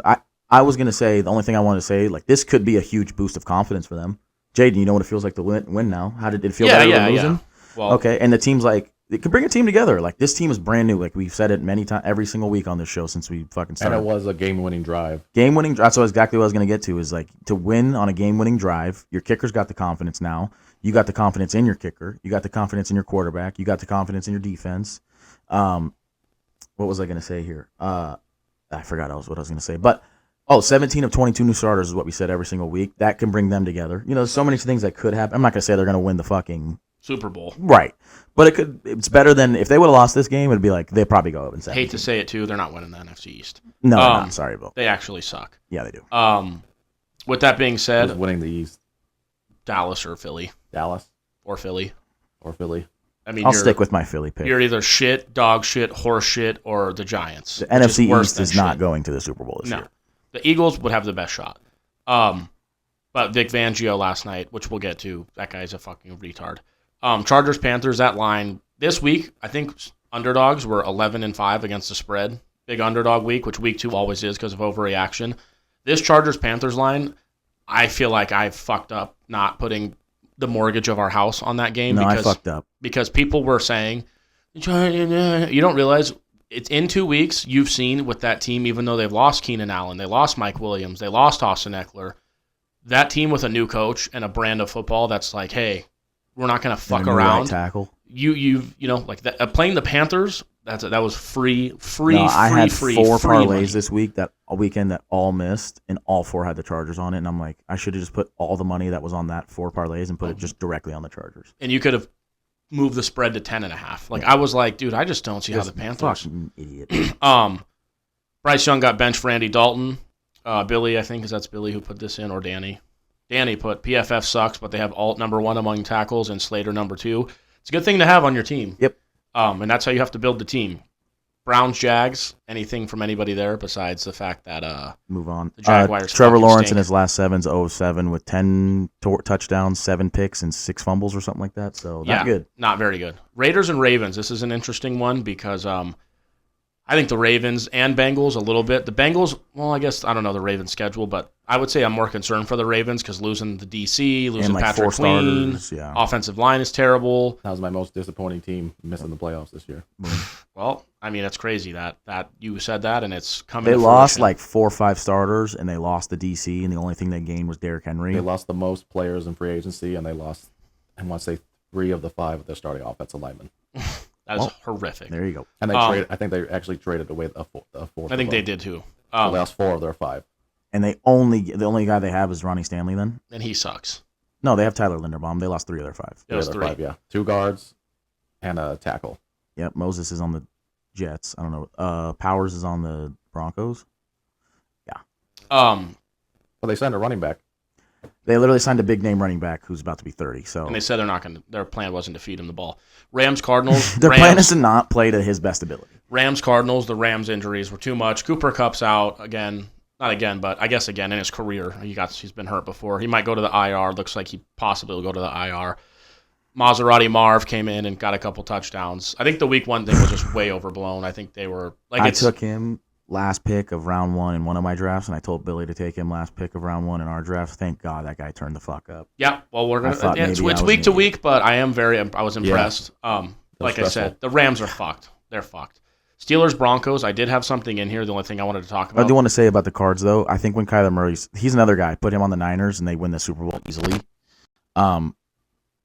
I was going to say, the only thing I wanted to say, like, this could be a huge boost of confidence for them. Jaden, you know what it feels like to win now? How did it feel better than losing?
Yeah. Well,
okay, and the team's like, it could bring a team together. Like, this team is brand new. Like, we've said it many times, every single week on this show since we fucking started.
And it was a game-winning drive.
That's exactly what I was going to get to, is like, to win on a game-winning drive, your kicker's got the confidence now. You got the confidence in your kicker. You got the confidence in your quarterback. You got the confidence in your defense. What was I going to say here? I forgot what I was going to say. But, 17 of 22 new starters is what we said every single week. That can bring them together. You know, there's so many things that could happen. I'm not going to say they're going to win the fucking
Super Bowl.
Right. But it's better than if they would have lost this game, it'd be like they probably go up in 17.
Hate to say it too, they're not winning the NFC East.
No, they're not. Sorry, Bill.
They actually suck.
Yeah, they do.
With that being said,
Who's winning the East?
Dallas or Philly.
Dallas
Or Philly.
or Philly?
I mean,
I'll stick with my Philly pick.
You're either shit, dog shit, horse shit, or the Giants.
The NFC
worse
East
than
is not
shit.
going to the Super Bowl this year.
The Eagles would have the best shot. But Vic Fangio last night, which we'll get to, that guy's a fucking retard. Chargers, Panthers, that line. This week, I think underdogs were 11-5 against the spread. Big underdog week, which week 2 always is because of overreaction. This Chargers-Panthers line, I feel like I fucked up not putting the mortgage of our house on that game.
No,
because,
I fucked up.
Because people were saying, you don't realize it's in 2 weeks you've seen with that team, even though they've lost Keenan Allen, they lost Mike Williams, they lost Austin Eckler, that team with a new coach and a brand of football that's like, hey, we're not going to fuck around.
Right tackle.
You know, like that, playing the Panthers, that was free.
I had
free
4
free
parlays
money.
this week that a weekend that all missed, and all 4 had the Chargers on it. And I'm like, I should have just put all the money that was on that 4 parlays and put it just directly on the Chargers.
And you could have moved the spread to 10.5. Like, I was like, dude, I just don't see how the Panthers.
Fucking idiot.
Bryce Young got benched for Andy Dalton. Billy, I think, that's Billy who put this in, or Danny. Danny put PFF sucks, but they have Alt number 1 among tackles and Slater number 2. It's a good thing to have on your team.
Yep.
And that's how you have to build the team. Browns, Jags, anything from anybody there besides the fact that
move on.
The Jaguars
Trevor Lawrence
stink.
in his last 7's 0-7 with 10 touchdowns, 7 picks, and 6 fumbles or something like that. So not good.
Not very good. Raiders and Ravens. This is an interesting one because I think the Ravens and Bengals a little bit. The Bengals, well, I guess I don't know the Ravens schedule, but I would say I'm more concerned for the Ravens because losing the DC, losing
like
Patrick
4
Queen,
starters, yeah.
offensive line is terrible.
That was my most disappointing team missing the playoffs this year.
Well, I mean, it's crazy that you said that, and it's coming.
They
to
lost
fruition.
like 4 or 5 starters, and they lost the DC, and the only thing they gained was Derrick Henry.
They lost the most players in free agency, and they lost, I want to say, 3 of the 5 of their starting offensive linemen.
That is horrific.
There you go.
And I think they actually traded away a fourth.
I think they did too.
So they lost 4 of their 5.
And the only guy they have is Ronnie Stanley then?
And he sucks.
No, they have Tyler Linderbaum. They lost 3 of their 5.
It was 3.
5, yeah. 2 guards and a tackle.
Yep, Moses is on the Jets. I don't know. Powers is on the Broncos. Yeah.
Well, they signed a running back.
They literally signed a big name running back who's about to be 30. So
And they said they're not going to. Their plan wasn't to feed him the ball. Rams, Cardinals.
their plan is to not play to his best ability.
Rams, Cardinals. The Rams injuries were too much. Cooper Kupp's out again. Not again, but I guess again in his career. He's been hurt before. He might go to the IR. Looks like he possibly will go to the IR. Maserati Marv came in and got a couple touchdowns. I think the week 1 thing was just way overblown. I think they were like
I took him last pick of round 1 in one of my drafts, and I told Billy to take him last pick of round 1 in our draft. Thank God that guy turned the fuck up.
Yeah, well, we're
I thought
gonna. It's
maybe I
it's
was
week
an
to
idiot.
week, but I was impressed. Like
stressful.
I said, the Rams are fucked. They're fucked. Steelers, Broncos. I did have something in here. The only thing I wanted to talk
I
about.
do want to say about the Cards, though. I think when Kyler Murray's, he's another guy. Put him on the Niners, and they win the Super Bowl easily.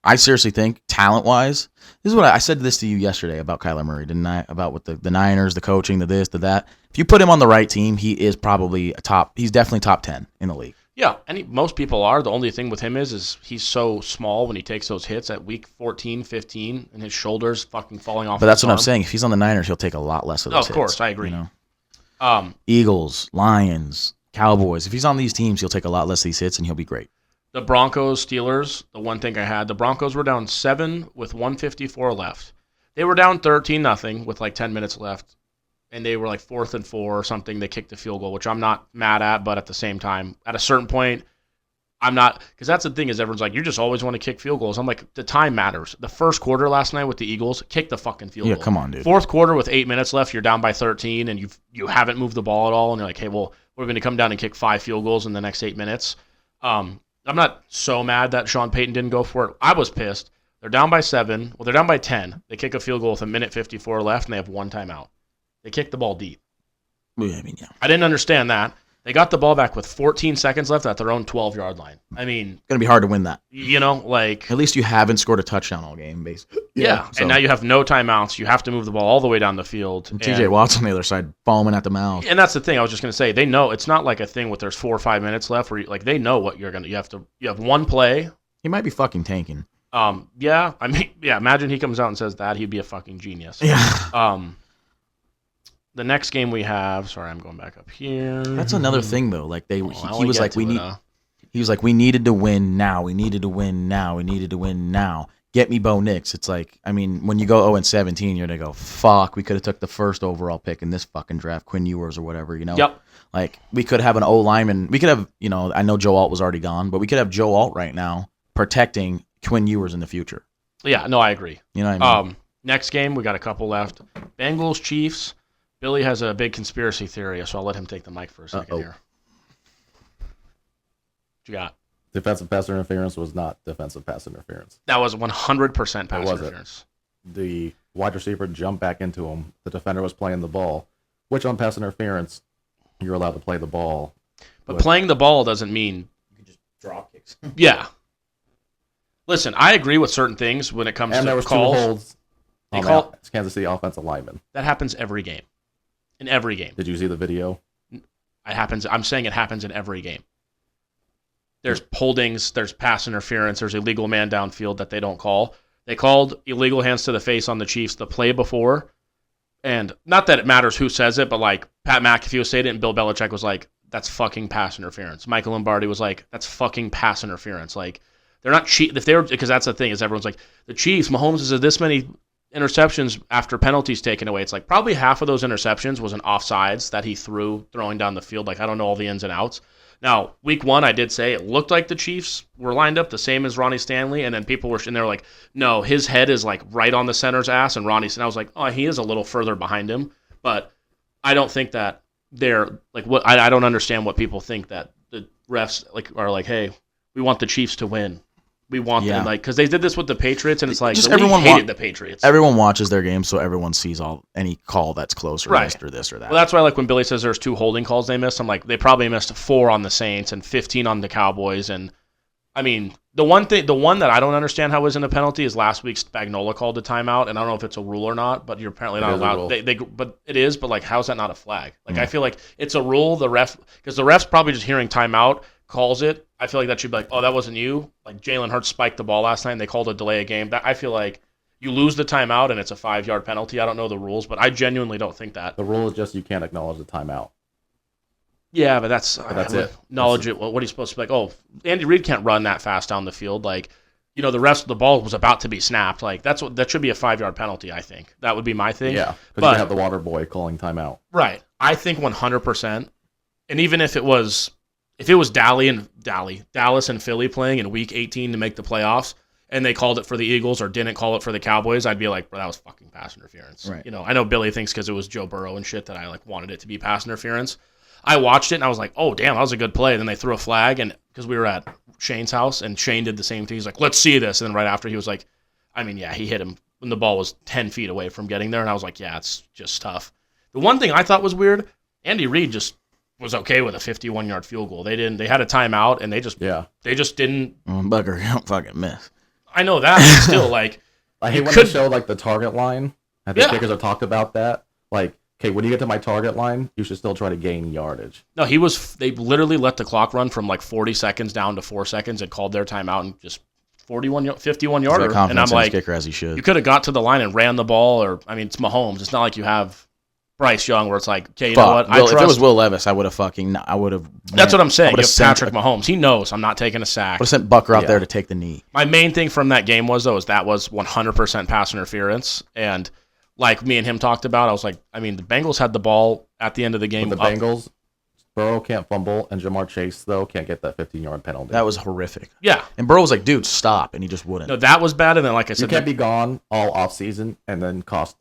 I seriously think, talent-wise, this is what I said this to you yesterday about Kyler Murray, didn't I? About with the Niners, the coaching, the this, the that. If you put him on the right team, he is probably he's definitely top 10 in the league.
Yeah, and most people are. The only thing with him is he's so small when he takes those hits at week 14, 15, and his shoulders fucking falling off.
But that's
his
what I'm
arm.
saying. If he's on the Niners, he'll take a lot less of those hits.
Of course, I agree.
You know? Eagles, Lions, Cowboys. If he's on these teams, he'll take a lot less of these hits, and he'll be great.
The Broncos, Steelers, the one thing I had, the Broncos were down 7 with 154 left. They were down 13-0 with like 10 minutes left, and they were like 4th and 4 or something. They kicked the field goal, which I'm not mad at, but at the same time, at a certain point, I'm not, because that's the thing is everyone's like, you just always want to kick field goals. I'm like, the time matters. The first quarter last night with the Eagles, kick the fucking field goal.
Yeah, come on, dude.
Fourth quarter with 8 minutes left, you're down by 13, and you haven't moved the ball at all, and you're like, hey, well, we're going to come down and kick 5 field goals in the next 8 minutes. I'm not so mad that Sean Payton didn't go for it. I was pissed. They're down by 7. Well, they're down by 10. They kick a field goal with 1:54 left, and they have 1 timeout. They kick the ball deep.
Yeah, I mean, yeah.
I didn't understand that. They got the ball back with 14 seconds left at their own 12-yard line. I mean,
It's going to be hard to win that.
you know, like,
At least you haven't scored a touchdown all game, basically.
yeah.
So-
And now you have no timeouts. You have to move the ball all the way down the field.
And TJ Watt's on the other side, foaming at the mouth.
And that's the thing I was just going to say. They know it's not like a thing where there's 4 or 5 minutes left where like they know what you have 1 play.
He might be fucking tanking.
Yeah, I mean, yeah. Imagine he comes out and says that, he'd be a fucking genius.
Yeah.
The next game we have. Sorry, I'm going back up here.
That's another thing though. Like he was like we need. He was like we needed to win now. We needed to win now. We needed to win now. Get me Bo Nix. It's like, I mean, when you go 0-17, you're gonna go, fuck. We could have took the first overall pick in this fucking draft, Quinn Ewers or whatever.
Yep.
Like we could have an O lineman. We could have, I know Joe Alt was already gone, but we could have Joe Alt right now protecting Quinn Ewers in the future.
Yeah. No, I agree.
You know what I mean?
Next game, we got a couple left. Bengals, Chiefs. Billy has a big conspiracy theory, so I'll let him take the mic for a second here. What you got?
Defensive pass interference was not defensive pass interference.
That was 100% pass interference.
The wide receiver jumped back into him. The defender was playing the ball, which on pass interference, you're allowed to play the ball.
But playing the ball doesn't mean
you can just draw kicks.
Yeah. Listen, I agree with certain things when it comes to calls.
And there was
calls.
2 holds on the Kansas City offensive lineman.
That happens every game. In every game.
Did you see the video?
I'm saying it happens in every game. There's holdings, there's pass interference, there's illegal man downfield that they don't call. They called illegal hands to the face on the Chiefs the play before. And not that it matters who says it, but like Pat McAfee said it and Bill Belichick was like, that's fucking pass interference. Michael Lombardi was like, that's fucking pass interference. Like, they're not cheat if they were, because that's the thing is everyone's like, the Chiefs, Mahomes has this many interceptions after penalties taken away. It's like probably half of those interceptions was an offsides that he threw throwing down the field. Like, I don't know all the ins and outs. Now, week 1, I did say it looked like the Chiefs were lined up the same as Ronnie Stanley, and then people were in there like, no, his head is like right on the center's ass, and I was like, oh, he is a little further behind him, but I don't think that they're like what I don't understand what people think that the refs like are like, hey, we want the Chiefs to win. We want them, like, because they did this with the Patriots, and it's like, everyone hated the Patriots.
Everyone watches their games, so everyone sees any call that's close or missed or this or that.
Well, that's why, like, when Billy says there's 2 holding calls they missed, I'm like, they probably missed 4 on the Saints and 15 on the Cowboys. And, I mean, the one that I don't understand how wasn't a penalty is last week's Spagnuolo called a timeout, and I don't know if it's a rule or not, but you're apparently not allowed. But it is, but, like, how's that not a flag? Like, I feel like it's a rule, because the ref's probably just hearing timeout, calls it. I feel like that should be like, oh, that wasn't you. Like Jalen Hurts spiked the ball last night and they called a delay of game. I feel like you lose the timeout and it's a 5-yard penalty. I don't know the rules, but I genuinely don't think that.
The rule is just you can't acknowledge the timeout.
Yeah, but that's
it.
Acknowledge it. What are you supposed to be like? Oh, Andy Reid can't run that fast down the field. Like, the rest of the ball was about to be snapped. Like, that should be a 5-yard penalty, I think. That would be my thing.
Yeah, but you have the water boy calling timeout.
Right. I think 100%. And even if it was Dallas and Philly playing in Week 18 to make the playoffs, and they called it for the Eagles or didn't call it for the Cowboys, I'd be like, bro, that was fucking pass interference.
Right.
I know Billy thinks because it was Joe Burrow and shit that I like wanted it to be pass interference. I watched it and I was like, oh damn, that was a good play. And then they threw a flag, and because we were at Shane's house and Shane did the same thing. He's like, let's see this. And then right after he was like, I mean, yeah, he hit him when the ball was 10 feet away from getting there, and I was like, yeah, it's just tough. The one thing I thought was weird, Andy Reid just was okay with a 51-yard field goal. They had a timeout, and they just didn't.
Bugger, you don't fucking miss.
I know that, but still, like,
I hate when they show like the target line. I think kickers have talked about that. Like, okay, when you get to my target line, you should still try to gain yardage.
No, they literally let the clock run from like 40 seconds down to 4 seconds and called their timeout and just 51-yarder. And I'm like,
kicker as he should.
You could have got to the line and ran the ball, or I mean, it's Mahomes. It's not like you have Bryce Young, where it's like, okay, you know what?
If it was Will Levis, I would have.
That's what I'm saying. You have Patrick Mahomes. He knows I'm not taking a sack.
Would have sent Bucker out there to take the knee.
My main thing from that game was 100% pass interference. And like me and him talked about, I was like, I mean, the Bengals had the ball at the end of the game.
With the Bengals, Burrow can't fumble, and Jamar Chase, though, can't get that 15-yard penalty.
That was horrific.
Yeah.
And Burrow was like, dude, stop. And he just wouldn't.
No, that was bad. And then, like I said,
you can't be gone all offseason and then cost.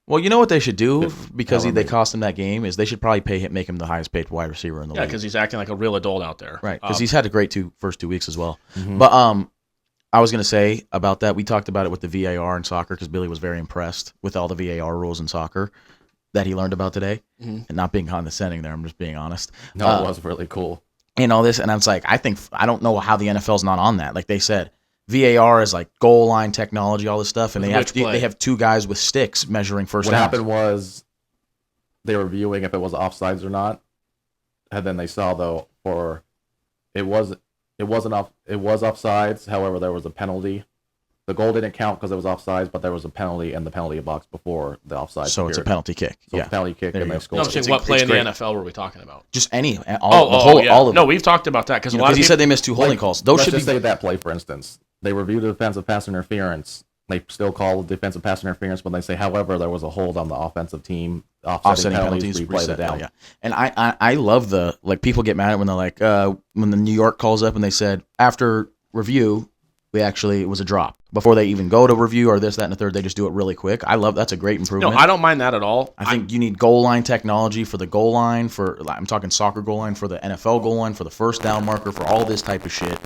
Well, you know what they should do, because they cost him that game, is they should probably make him the highest paid wide receiver in the league.
Yeah, because he's acting like a real adult out there.
Right, because he's had a great first 2 weeks as well. Mm-hmm. But I was going to say about that, we talked about it with the VAR in soccer, because Billy was very impressed with all the VAR rules in soccer that he learned about today. Mm-hmm. And not being condescending there, I'm just being honest.
No, it was really cool.
And all this, and I was like, I don't know how the NFL's not on that. Like they said, VAR is like goal line technology, all this stuff, and they have 2 guys with sticks measuring first downs.
What happened was they were viewing if it was offsides or not, and then they saw it was offsides. However, there was a penalty The goal didn't count because it was offsides, but there was a penalty in the penalty box before the offside.
So it's a penalty kick.
So
Yeah.
it's a penalty kick,
There
and
you
they
go.
scored.
No, I'm saying what play in the NFL were we talking about?
Just any.
All
All of
no,
them.
we've talked about that because a lot of
Because you
people,
said they missed 2 holding calls. Those
Let's
should be.
just say that play, for instance. They reviewed the defensive pass interference. They still call defensive pass interference when they say, however, there was a hold on the offensive team.
Offsetting penalties,
replay
reset,
it down.
yeah. And I love people get mad when they're like, when the New York calls up and they said, after review, it was a drop. Before they even go to review or this, that, and the third, they just do it really quick. That's a great improvement.
no, I don't mind that at all.
I think you need goal line technology for the goal line, I'm talking soccer goal line, for the NFL goal line, for the first down marker, for all this type of shit.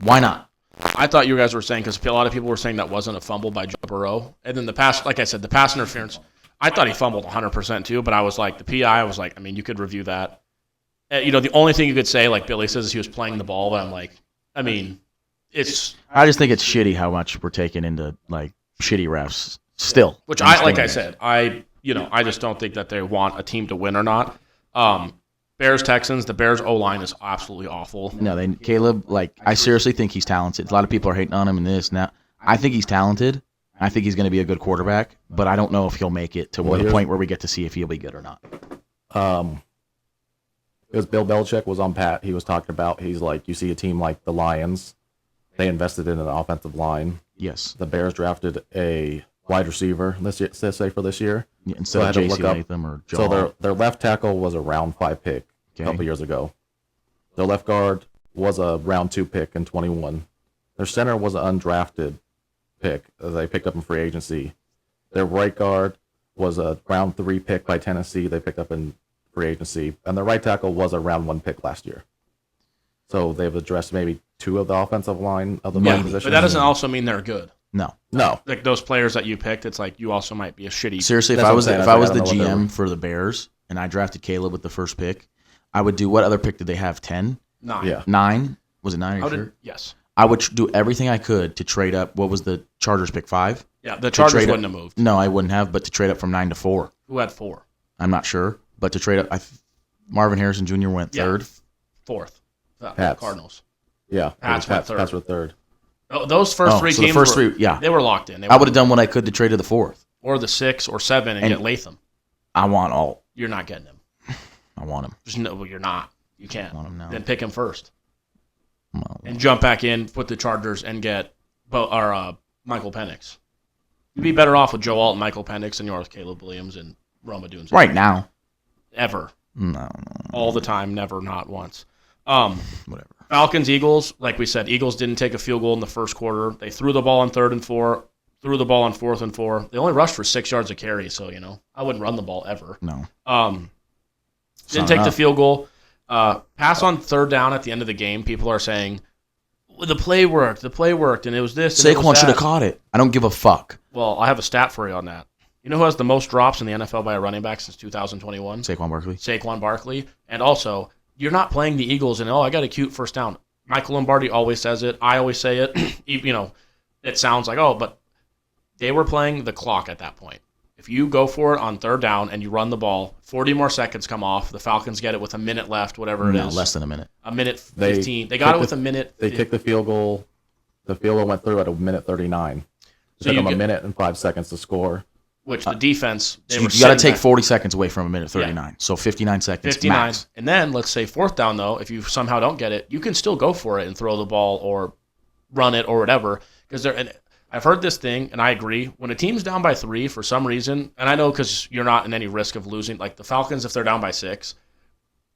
Why not?
I thought you guys were saying, because a lot of people were saying that wasn't a fumble by Joe Burrow. And then the pass, like I said, the pass interference, I thought he fumbled 100% too, but I was like, the PI, I was like, I mean, you could review that. The only thing you could say, like Billy says, is he was playing the ball, but I'm like, I mean,
I just think it's shitty how much we're taking into, like, shitty refs still.
Which I said, I just don't think that they want a team to win or not. Bears Texans, the Bears O-line is absolutely awful.
No, Caleb, I seriously think he's talented. A lot of people are hating on him and this now. I think he's talented. I think he's going to be a good quarterback, but I don't know if he'll make it to the point where we get to see if he'll be good or not.
Because Bill Belichick was on Pat, he was talking about, he's like, you see a team like the Lions, they invested in an offensive line.
Yes.
The Bears drafted a wide receiver, let's say for this year.
Yeah, instead of J.C. Latham or Joe.
So their left tackle was a round 5 pick a couple years ago. Their left guard was a round 2 pick in 21. Their center was an undrafted pick that they picked up in free agency. Their right guard was a round 3 pick by Tennessee they picked up in free agency. And their right tackle was a round 1 pick last year. So they've addressed maybe 2 of the offensive line of the positions.
But that doesn't also mean they're good.
No.
Like those players that you picked, it's like you also might be a shitty.
Seriously, if I was the GM for the Bears and I drafted Caleb with the first pick, I would do, what other pick did they have? 10?
9.
Yeah.
9? Was it 9? Are you sure?
Yes.
I would do everything I could to trade up. What was the Chargers pick? 5?
Yeah, the Chargers wouldn't have moved.
No, I wouldn't have, but to trade up from 9 to 4.
Who had 4?
I'm not sure, but to trade up, Marvin Harrison Jr. went 3rd.
4th.
Pats.
Cardinals.
Yeah.
Pats went 3rd.
Pats were 3rd.
Those first 3 teams, they were locked in.
I would have done what I could to trade to the 4th.
Or the 6 or 7 and get Latham.
I want all.
You're not getting him.
I want him.
You're not. You can't.
I want him now.
Then pick him first.
Well,
and jump back in, put the Chargers, and get Michael Penix. You'd be better off with Joe Alt and Michael Penix than you are with Caleb Williams and Roma Dunes.
Right now.
Ever.
No.
All the time, never, not once.
Whatever.
Falcons, Eagles, like we said, Eagles didn't take a field goal in the first quarter. They threw the ball on 3rd and 4, threw the ball on 4th and 4. They only rushed for 6 yards of carry, so, I wouldn't run the ball ever.
No.
Didn't take the field goal. Pass on 3rd down at the end of the game. People are saying, well, the play worked, and it was this.
Saquon should have caught it. I don't give a fuck.
Well, I have a stat for you on that. You know who has the most drops in the NFL by a running back since 2021?
Saquon Barkley.
And also, you're not playing the Eagles and, I got a cute first down. Michael Lombardi always says it. I always say it. It sounds like, but they were playing the clock at that point. If you go for it on 3rd down and you run the ball, 40 more seconds come off. The Falcons get it with a minute left, whatever it is.
Less than a minute.
A minute 15. They got it with a minute.
They kicked the field goal. The field goal went through at a minute 39. It took them a minute and 5 seconds to score.
Which the defense,
you got to take 40 seconds away from a minute 39. Yeah. So 59 seconds
59.
Max.
And then, let's say 4th down, though, if you somehow don't get it, you can still go for it and throw the ball or run it or whatever. Because I've heard this thing, and I agree. When a team's down by 3 for some reason, and I know because you're not in any risk of losing, like the Falcons, if they're down by 6,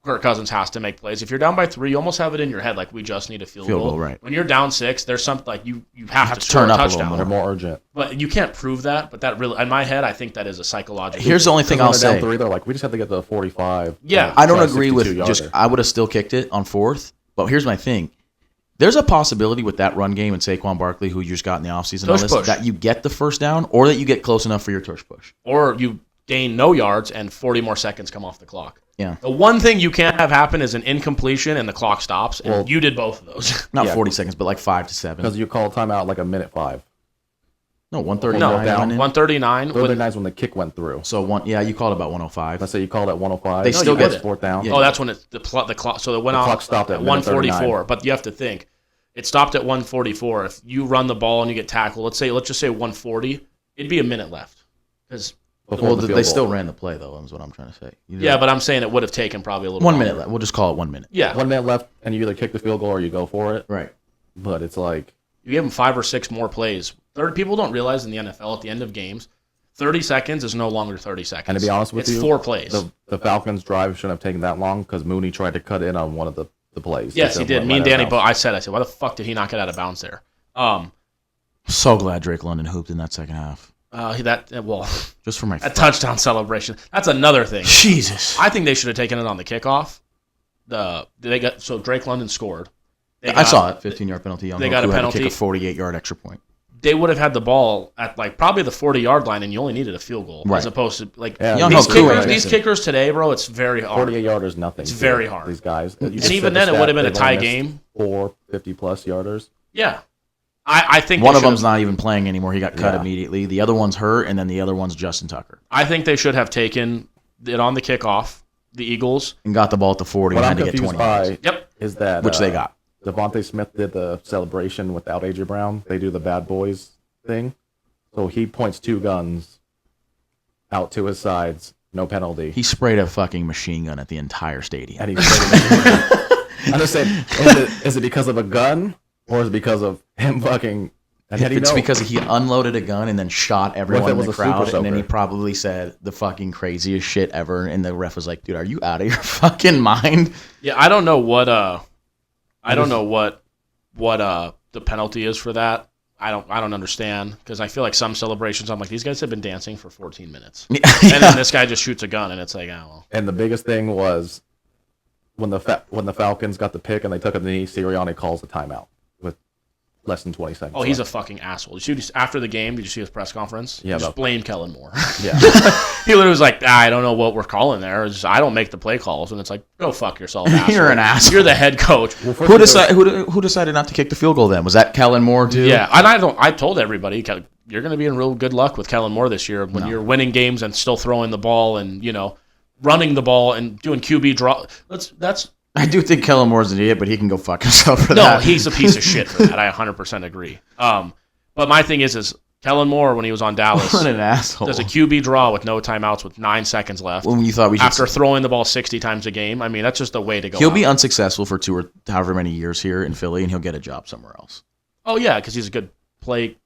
Kirk Cousins has to make plays. If you're down by 3, you almost have it in your head, like we just need a field goal.
Right.
When you're down 6, there's something like you have to
turn up a little
touchdown.
more.
They're more urgent.
But you can't prove that. But that really, in my head, I think that is a psychological.
Here's the only thing I'll say.
Down 3, they're like, we just have to get to the 45.
Yeah.
I don't agree with I would have still kicked it on 4th. But here's my thing. There's a possibility with that run game and Saquon Barkley, who you just got in the offseason, that you get the first down or that you get close enough for your tush push.
Or you gain no yards and 40 more seconds come off the clock.
Yeah.
The one thing you can't have happen is an incompletion and the clock stops. And you did both of those.
Not 40 seconds, but like 5 to 7.
Because you call timeout like a minute 5.
No, 139.
No, 139.
139 is when the kick went through.
So you called about 105.
Let's say you called at 105.
They still get it.
4th down.
Yeah.
Oh, that's when the clock. So it went off
clock stopped at
144. But you have to think, It stopped at 144. If you run the ball and you get tackled, let's just say 140, it'd be a minute left. Because
they still ran the play though. Is what I'm trying to say.
Yeah, but I'm saying it would have taken probably a little
1 minute left. We'll just call it 1 minute.
Yeah,
1 minute left, and you either kick the field goal or you go for it.
Right.
But it's like
you give them 5 or 6 more plays. People don't realize in the NFL at the end of games, 30 seconds is no longer 30 seconds.
And to be honest with you,
it's 4 plays.
The Falcons' drive shouldn't have taken that long because Mooney tried to cut in on one of the plays.
Yes, he did. Me and Danny both. I said, why the fuck did he not get out of bounds there?
So glad Drake London hooped in that second half.
Just
for my
touchdown celebration. That's another thing.
Jesus,
I think they should have taken it on the kickoff. Drake London scored.
I saw it. 15-yard penalty.
They got a penalty.
Had to kick a 48-yard extra point.
They would have had the ball at probably the 40-yard line, and you only needed a field goal as opposed to these kickers today, bro. It's very hard.
48 yarders, nothing.
It's very hard.
These guys,
and even then, it would have been a tie game.
4 50-plus yarders.
Yeah, I think
one of them's not even playing anymore. He got cut immediately. The other one's hurt, and then the other one's Justin Tucker.
I think they should have taken it on the kickoff. The Eagles
and got the ball at the 40 and had to get 20 yards.
Yep,
is that
which they got.
Devontae Smith did the celebration without A.J. Brown. They do the bad boys thing. So he points 2 guns out to his sides. No penalty.
He sprayed a fucking machine gun at the entire stadium.
And he sprayed I'm just saying, is it because of a gun or is it because of him fucking...
It's because he unloaded a gun and then shot everyone in the crowd, and then he probably said the fucking craziest shit ever, and the ref was like, dude, are you out of your fucking mind?
Yeah, I don't know what... the penalty is for that. I don't understand because I feel like some celebrations I'm like these guys have been dancing for 14 minutes. Yeah. And then this guy just shoots a gun and it's like, oh well.
And the biggest thing was when the Falcons got the pick and they took a knee, Sirianni calls a timeout with less than 20 seconds.
Oh, he's a fucking asshole. After the game, did you see his press conference?
Yeah,
just blame Kellen Moore.
Yeah.
He literally was like, I don't know what we're calling there. I don't make the play calls. And it's like, go fuck yourself, asshole.
You're an asshole.
You're the head coach.
Well, who decided not to kick the field goal then? Was that Kellen Moore too?
Yeah, and I told everybody, you're going to be in real good luck with Kellen Moore this year when you're winning games and still throwing the ball and, running the ball and doing QB draw.
I do think Kellen Moore's an idiot, but he can go fuck himself for
No,
that.
he's a piece of shit for that. I 100% agree. But my thing is Kellen Moore, when he was on Dallas,
what an asshole.
Does a QB draw with no timeouts with 9 seconds left.
When you thought
after throwing the ball 60 times a game, I mean, that's just the way to go.
He'll be unsuccessful for 2 or however many years here in Philly, and he'll get a job somewhere else.
Oh, yeah, because he's a good play.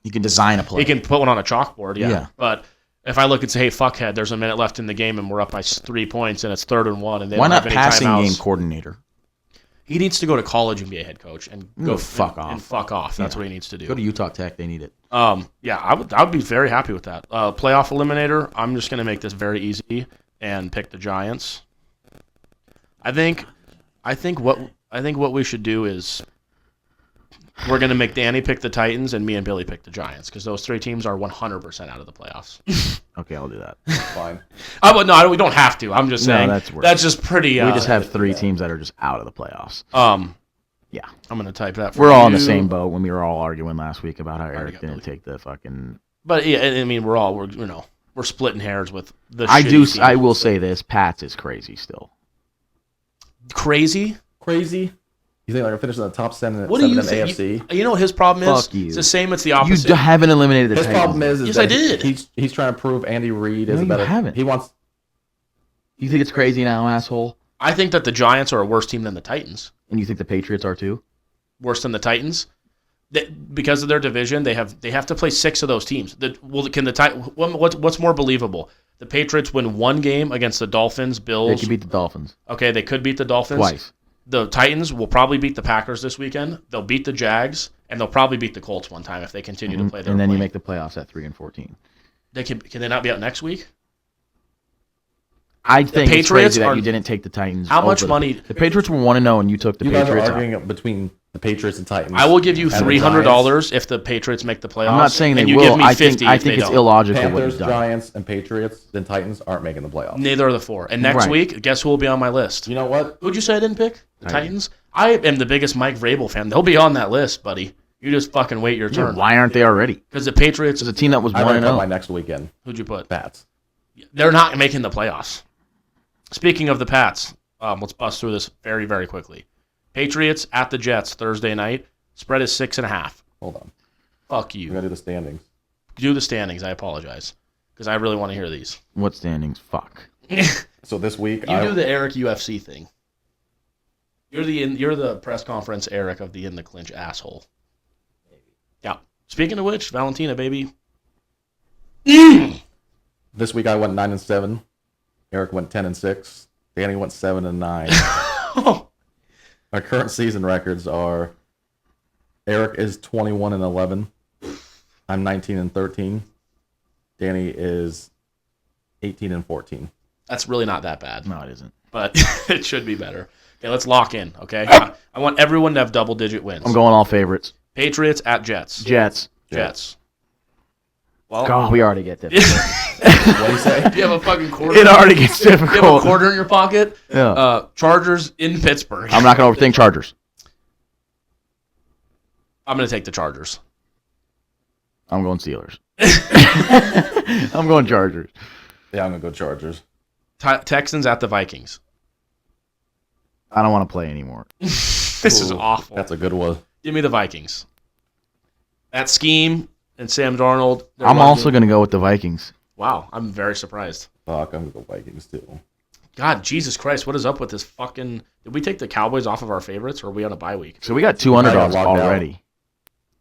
He can design a play.
He can put one on a chalkboard, yeah. But if I look and say, hey, fuckhead, there's a minute left in the game, and we're up by 3 points, and it's 3rd and 1, and they
why
don't
not
have any
passing
timeouts.
Game coordinator?
He needs to go to college and be a head coach and go
fuck off.
And fuck off. That's what he needs to do.
Go to Utah Tech. They need it.
Yeah, I would be very happy with that. Playoff eliminator. I'm just going to make this very easy and pick the Giants. I think what we should do is we're going to make Danny pick the Titans and me and Billy pick the Giants because those 3 teams are 100% out of the playoffs.
Okay, I'll do that.
Fine.
No, we don't have to. I'm just saying that's just pretty.
We just have 3 teams that are just out of the playoffs. Yeah,
I'm gonna type that.
We're all in the same boat when we were all arguing last week about how Eric didn't take the fucking.
But yeah, I mean, we're splitting hairs with the.
I will say this: Pats is crazy still.
Crazy.
You think they're going to finish in the top 7
what do you
in the
AFC? You know what his problem is?
Fuck you.
It's the same. It's the opposite.
You haven't eliminated the
His
Titans.
problem is
yes,
that
I did.
He's trying to prove Andy Reid is
no,
a better.
You haven't.
He wants.
You think it's crazy now, asshole?
I think that the Giants are a worse team than the Titans.
And you think the Patriots are too?
Worse than the Titans? Because of their division, they have to play 6 of those teams. What's more believable? The Patriots win 1 game against the Dolphins, Bills.
They could beat the Dolphins.
Okay, they could beat the Dolphins.
Twice.
The Titans will probably beat the Packers this weekend. They'll beat the Jags, and they'll probably beat the Colts one time if they continue to play their
And then
play.
you make the playoffs at 3-14.
Can they not be out next week?
I think it's crazy that you didn't take the Titans.
How much money?
The Patriots were 1-0, and you took the Patriots.
You guys are arguing between the Patriots and Titans.
I will give you $300 if the Patriots make the playoffs.
I'm not saying they
and you
will.
Give me
I
50
think it's
don't.
illogical.
Panthers, Giants, and Patriots, then Titans aren't making the playoffs.
Neither are the 4. And next week, guess who will be on my list?
You know what?
Who'd you say I didn't pick? The Titans? I am the biggest Mike Vrabel fan. They'll be on that list, buddy. You just fucking wait your turn.
Why aren't they already?
Because the Patriots
is a team that was 1-0.
I'm my next weekend.
Who'd you put?
Pats.
They're not making the playoffs. Speaking of the Pats, let's bust through this very, very quickly. Patriots at the Jets Thursday night. Spread is 6.5.
Hold on.
Fuck
We
you.
gotta do the standings.
Do the standings. I apologize because I really want to hear these.
What standings? Fuck.
So this week,
You do the Eric UFC thing. You're the press conference Eric of the in the clinch asshole. Yeah. Speaking of which, Valentina, baby.
This week I went 9-7. Eric went 10-6. Danny went 7-9. Our current season records are: Eric is 21-11. I'm 19-13. Danny is 18-14.
That's really not that bad,
No, it isn't.
but it should be better. Okay, let's lock in, okay? I want everyone to have double-digit wins.
I'm going all favorites.
Patriots at Jets.
Jets.
Well,
God, we already get that.
What do you say?
do you have a fucking quarter?
It already gets
Do you have a
difficult.
quarter in your pocket?
Yeah.
Chargers in Pittsburgh.
I'm not going to overthink Chargers.
I'm going to take the Chargers.
I'm going Steelers. I'm going Chargers.
Yeah, I'm gonna go Chargers.
Texans at the Vikings.
I don't want to play anymore.
This is
Ooh,
awful.
That's a good one.
Give me the Vikings. That scheme and Sam Darnold.
I'm also going to go with the Vikings.
Wow, I'm very surprised.
Fuck, I'm gonna go Vikings too.
God, Jesus Christ, what is up with this fucking... Did we take the Cowboys off of our favorites, or are we on a bye week?
So we got two
got
underdogs
locked out.
already.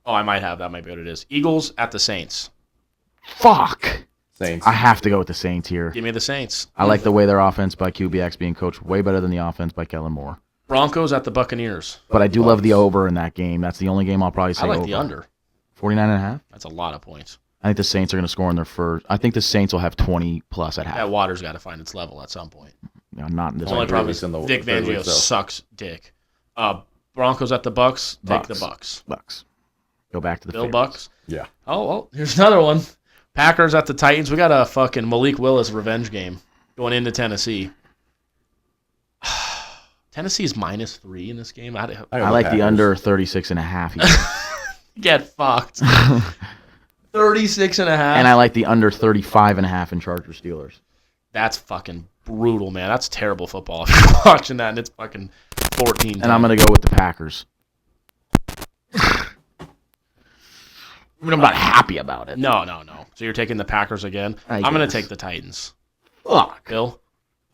Oh, I might have. That might be what it is. Eagles at the Saints.
Fuck.
Saints.
I have to go with the Saints here.
Give me the Saints.
I like the way their offense by QBX being coached way better than the offense by Kellen Moore.
Broncos at the Buccaneers.
But I do love the over in that game. That's the only game I'll probably say
I like
over.
the under.
49.5?
That's a lot of points.
I think the Saints are going to score in their first. I think the Saints will have 20 plus at half.
That water's got to find its level at some point.
No, not in this
The only
Only
problem
weeks
is
in the
Vic
third
Fangio
week, though.
sucks dick. Broncos at the Bucks. Take
Bucks.
the Bucks.
Bucks. Go back to the
Bill
favorites.
Bucks.
Yeah.
Oh, well, here's another one. Packers at the Titans. We got a fucking Malik Willis revenge game going into Tennessee. Tennessee's -3 in this game.
I like the under 36.5 here.
Get fucked. 36.5.
And I like the under 35.5 in Chargers Steelers.
That's fucking brutal, man. That's terrible football. If you're watching that and it's fucking 14.
And I'm going to go with the Packers. I mean, I'm not happy about it.
No. So you're taking the Packers again?
I
I'm going to
guess.
take the Titans.
Fuck.
Bill?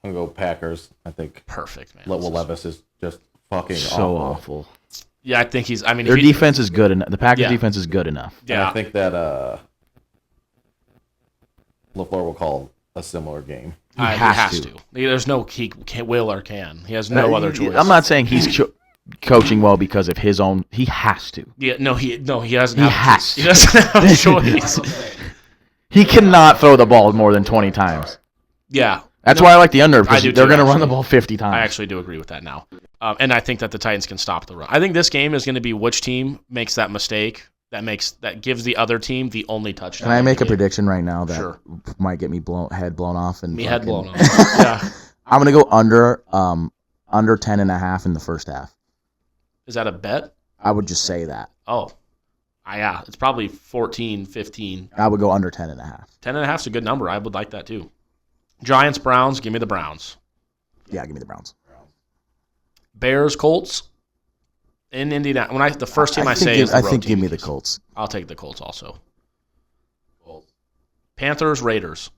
I'm gonna go Packers. I think
Perfect, man.
Will Levis is just fucking
So
awful.
awful.
Yeah, I think he's... I mean,
Their
if he-
defense is good enough. The Packers
Yeah.
defense is good enough.
And
Yeah.
I think that LaFleur will call a similar game.
He
He
has
has
to.
to. There's no he can, will or can. He has no other choice.
I'm not saying he's coaching well because of his own. He has to.
Yeah, he doesn't
He
have
has
He doesn't have a choice.
He cannot throw the ball more than 20 times.
Yeah.
That's why I like the under
I
because
do
they're
too,
going to run the
actually.
ball 50 times.
I actually do agree with that now. And I think that the Titans can stop the run. I think this game is going to be which team makes that mistake that gives the other team the only touchdown.
Can I
in
make
the
a
game.
prediction right now that
Sure.
might get me head blown off? And
Me head
fucking-
blown off. Yeah.
I'm going to go under 10.5 in the first half.
Is that a bet?
I would just say that.
Oh. Yeah. It's probably 14, 15.
I would go under 10.5.
10.5 is a good number. I would like that too. Giants, Browns. Give me the Browns.
Yeah, give me the Browns.
Bears, Colts. In Indianapolis. The first team I say is the
I
road
think
team.
give me the Colts.
I'll take the Colts also. Panthers, Raiders.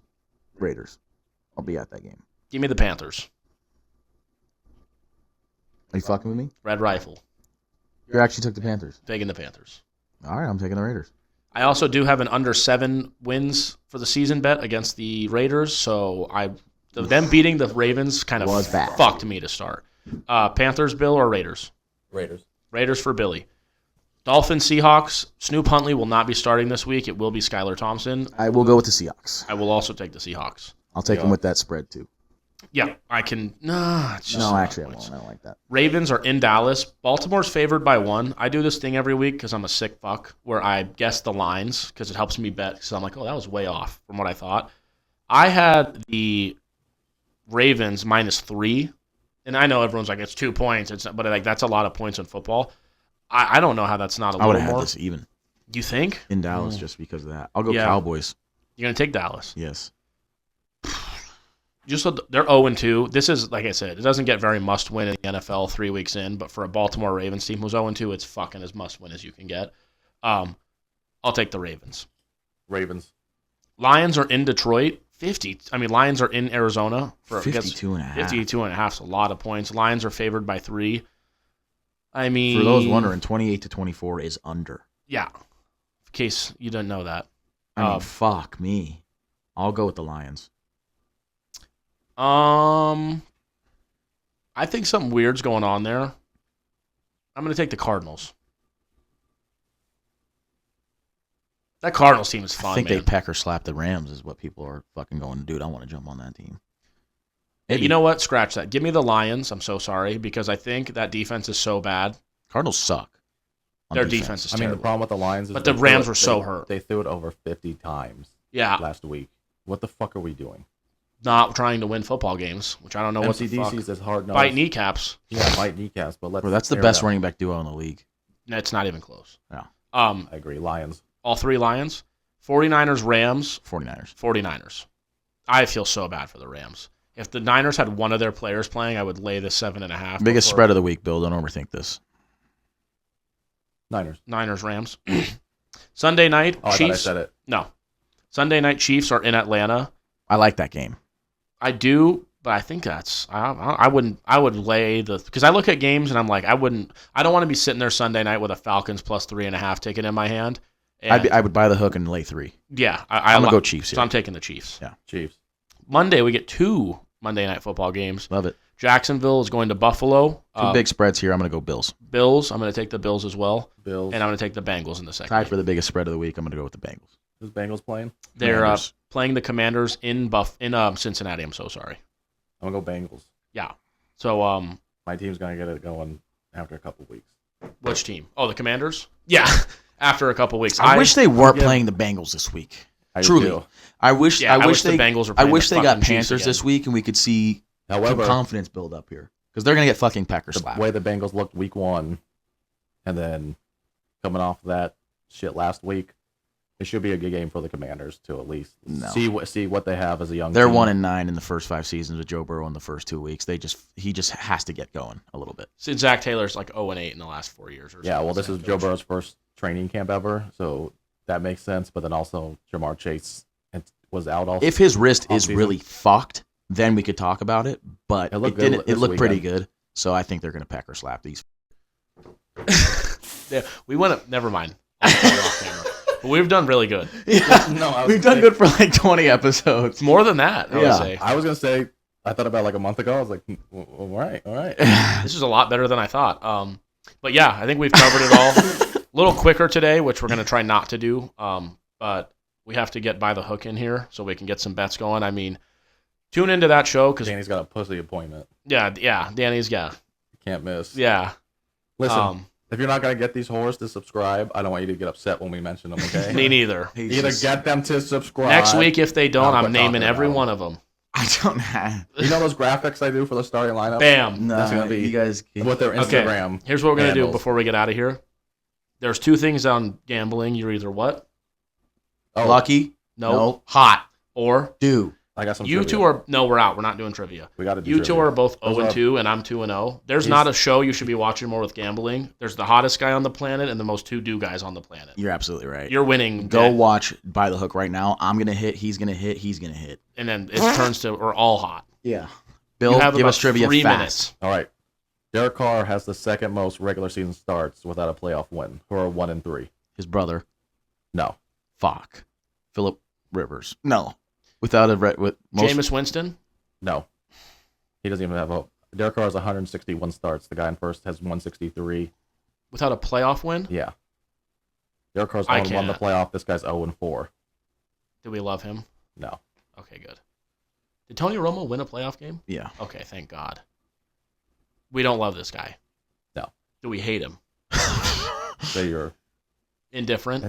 Raiders. I'll be at that game.
Give me the Panthers.
Are you fucking with me?
Red Rifle.
You actually took the Panthers.
Taking the Panthers.
All right, I'm taking the Raiders.
I also do have an under 7 wins for the season bet against the Raiders, so them beating the Ravens kind of
Was bad.
fucked me to start. Panthers, Bill, or Raiders?
Raiders.
Raiders for Billy. Dolphins, Seahawks. Snoop Huntley will not be starting this week. It will be Skylar Thompson.
I will go with the Seahawks.
I will also take the Seahawks.
I'll take them with that spread too.
Yeah, I can. Nah, it's just
No,
not
actually, I
points.
won't. I don't like that.
Ravens are in Dallas. Baltimore's favored by 1. I do this thing every week because I'm a sick fuck where I guess the lines because it helps me bet because I'm like, oh, that was way off from what I thought. I had the Ravens -3, and I know everyone's like, it's 2 points. But like that's a lot of points in football. I don't know how that's not a
I would
little
have had
more.
this even
You think?
in Dallas just because of that. I'll go
Yeah.
Cowboys.
You're going to take Dallas?
Yes.
just so they're 0-2. This is, like I said, it doesn't get very must-win in the NFL 3 weeks in, but for a Baltimore Ravens team who's 0-2, it's fucking as must-win as you can get. I'll take the Ravens.
Ravens.
Lions are in Detroit. Lions are in Arizona. For
52.5.
52.5 is a lot of points. Lions are favored by 3. I mean,
For those wondering, 28-24 is under.
Yeah. In case you didn't know that.
I mean, fuck me. I'll go with the Lions.
I think something weird's going on there. I'm going to take the Cardinals. That Cardinals team is fun,
I think
man.
they pecker slap the Rams is what people are fucking going to do. I want to jump on that team.
Hey, you know what? Scratch that. Give me the Lions. I'm so sorry because I think that defense is so bad.
Cardinals suck.
Their defense is terrible.
I mean, the problem with the Lions is
but the Rams were so hurt.
They threw it over 50 times last week. What the fuck are we doing?
Not trying to win football games, which I don't know what the fuck.
MCDC's is hard nosed.
Bite kneecaps.
Yeah, bite kneecaps. But
that's the best running back duo in the league.
It's not even close.
Yeah.
I agree. Lions.
All 3 Lions. 49ers, Rams.
49ers.
I feel so bad for the Rams. If the Niners had one of their players playing, I would lay the 7.5.
Biggest spread of the week, Bill. Don't overthink this.
Niners,
Rams. Sunday night,
Chiefs. I thought I said it.
No. Sunday night, Chiefs are in Atlanta.
I like that game.
I do, but I think that's I would lay the because I look at games and I'm like I don't want to be sitting there Sunday night with a Falcons plus 3.5 ticket in my hand.
I would buy the hook and lay 3.
Yeah,
I'm gonna go Chiefs.
So I'm taking the Chiefs.
Yeah,
Chiefs.
Monday we get 2 Monday night football games.
Love it.
Jacksonville is going to Buffalo.
2 big spreads here. I'm gonna go Bills.
I'm gonna take the Bills as well. And I'm gonna take the Bengals in the second.
Tied for the biggest spread of the week. I'm gonna go with the Bengals.
Who's Bengals playing?
They're playing the Commanders in Cincinnati. I'm so sorry.
I'm gonna go Bengals.
Yeah. So
my team's gonna get it going after a couple weeks.
Which team? Oh, the Commanders. Yeah. After a couple weeks.
I wish they weren't playing the Bengals this week. Truly, I wish the
Bengals were.
I wish they got
Chiefs
Panthers
again.
this week and we could see some confidence build up here because they're gonna get fucking Packers slapped.
The way the Bengals looked week 1, and then coming off that shit last week, it should be a good game for the Commanders to at least see what they have as a young.
They're
team.
1-9 in the first 5 seasons with Joe Burrow in the first 2 weeks. He just has to get going a little bit.
Since Zach Taylor's like 0-8 in the last 4 years.
This is Joe Burrow's first training camp ever, so that makes sense. But then also Jamar Chase was out all.
If his wrist is really fucked, then we could talk about it. But it looked pretty good. So I think they're going to Packer slap these.
Yeah, we went up. Never mind. But we've done really good.
Yeah, we've done good for like 20 episodes.
More than that, I would say.
I was gonna say. I thought about like a month ago. I was like, all right.
This is a lot better than I thought. But yeah, I think we've covered it all. A little quicker today, which we're gonna try not to do. But we have to get by the hook in here so we can get some bets going. I mean, tune into that show because
Danny's got a pussy appointment.
Yeah, Danny's
can't miss.
Yeah.
Listen, if you're not gonna get these whores to subscribe, I don't want you to get upset when we mention them. Okay?
Me neither.
Either get them to subscribe.
Next week, if they don't, I'm naming every one of them.
I don't have.
You know those graphics I do for the starting lineup?
Bam.
No,
that's gonna be
you guys.
With their Instagram.
Okay. Here's what we're gonna do before we get out of here. There's 2 things on gambling. You're either what?
Lucky.
No. Hot. Or
do.
I got some.
You
trivia.
2 are we're out. We're not doing trivia.
We got to do.
You
trivia.
2 are both 0-2, and I'm 2-0. There's not a show you should be watching more with gambling. There's the hottest guy on the planet and the most to-do guys on the planet.
You're absolutely right.
You're winning.
Go watch By the Hook right now. I'm gonna hit. He's gonna hit. He's gonna hit.
And then it turns to we're all hot.
Yeah. Bill, give us trivia
3
fast.
minutes.
All right. Derek Carr has the second most regular season starts without a playoff win, who are 1-3.
His brother.
No.
Fuck. Phillip Rivers. No. Without a with most.
Jameis Winston.
No. He doesn't even have a. Derek Carr has 161 starts. The guy in first has 163.
Without a playoff win.
Yeah. Derek Carr's won the playoff. This guy's 0-4.
Do we love him?
No.
Okay, good. Did Tony Romo win a playoff game?
Yeah.
Okay, thank God. We don't love this guy.
No.
Do we hate him?
So you're
indifferent.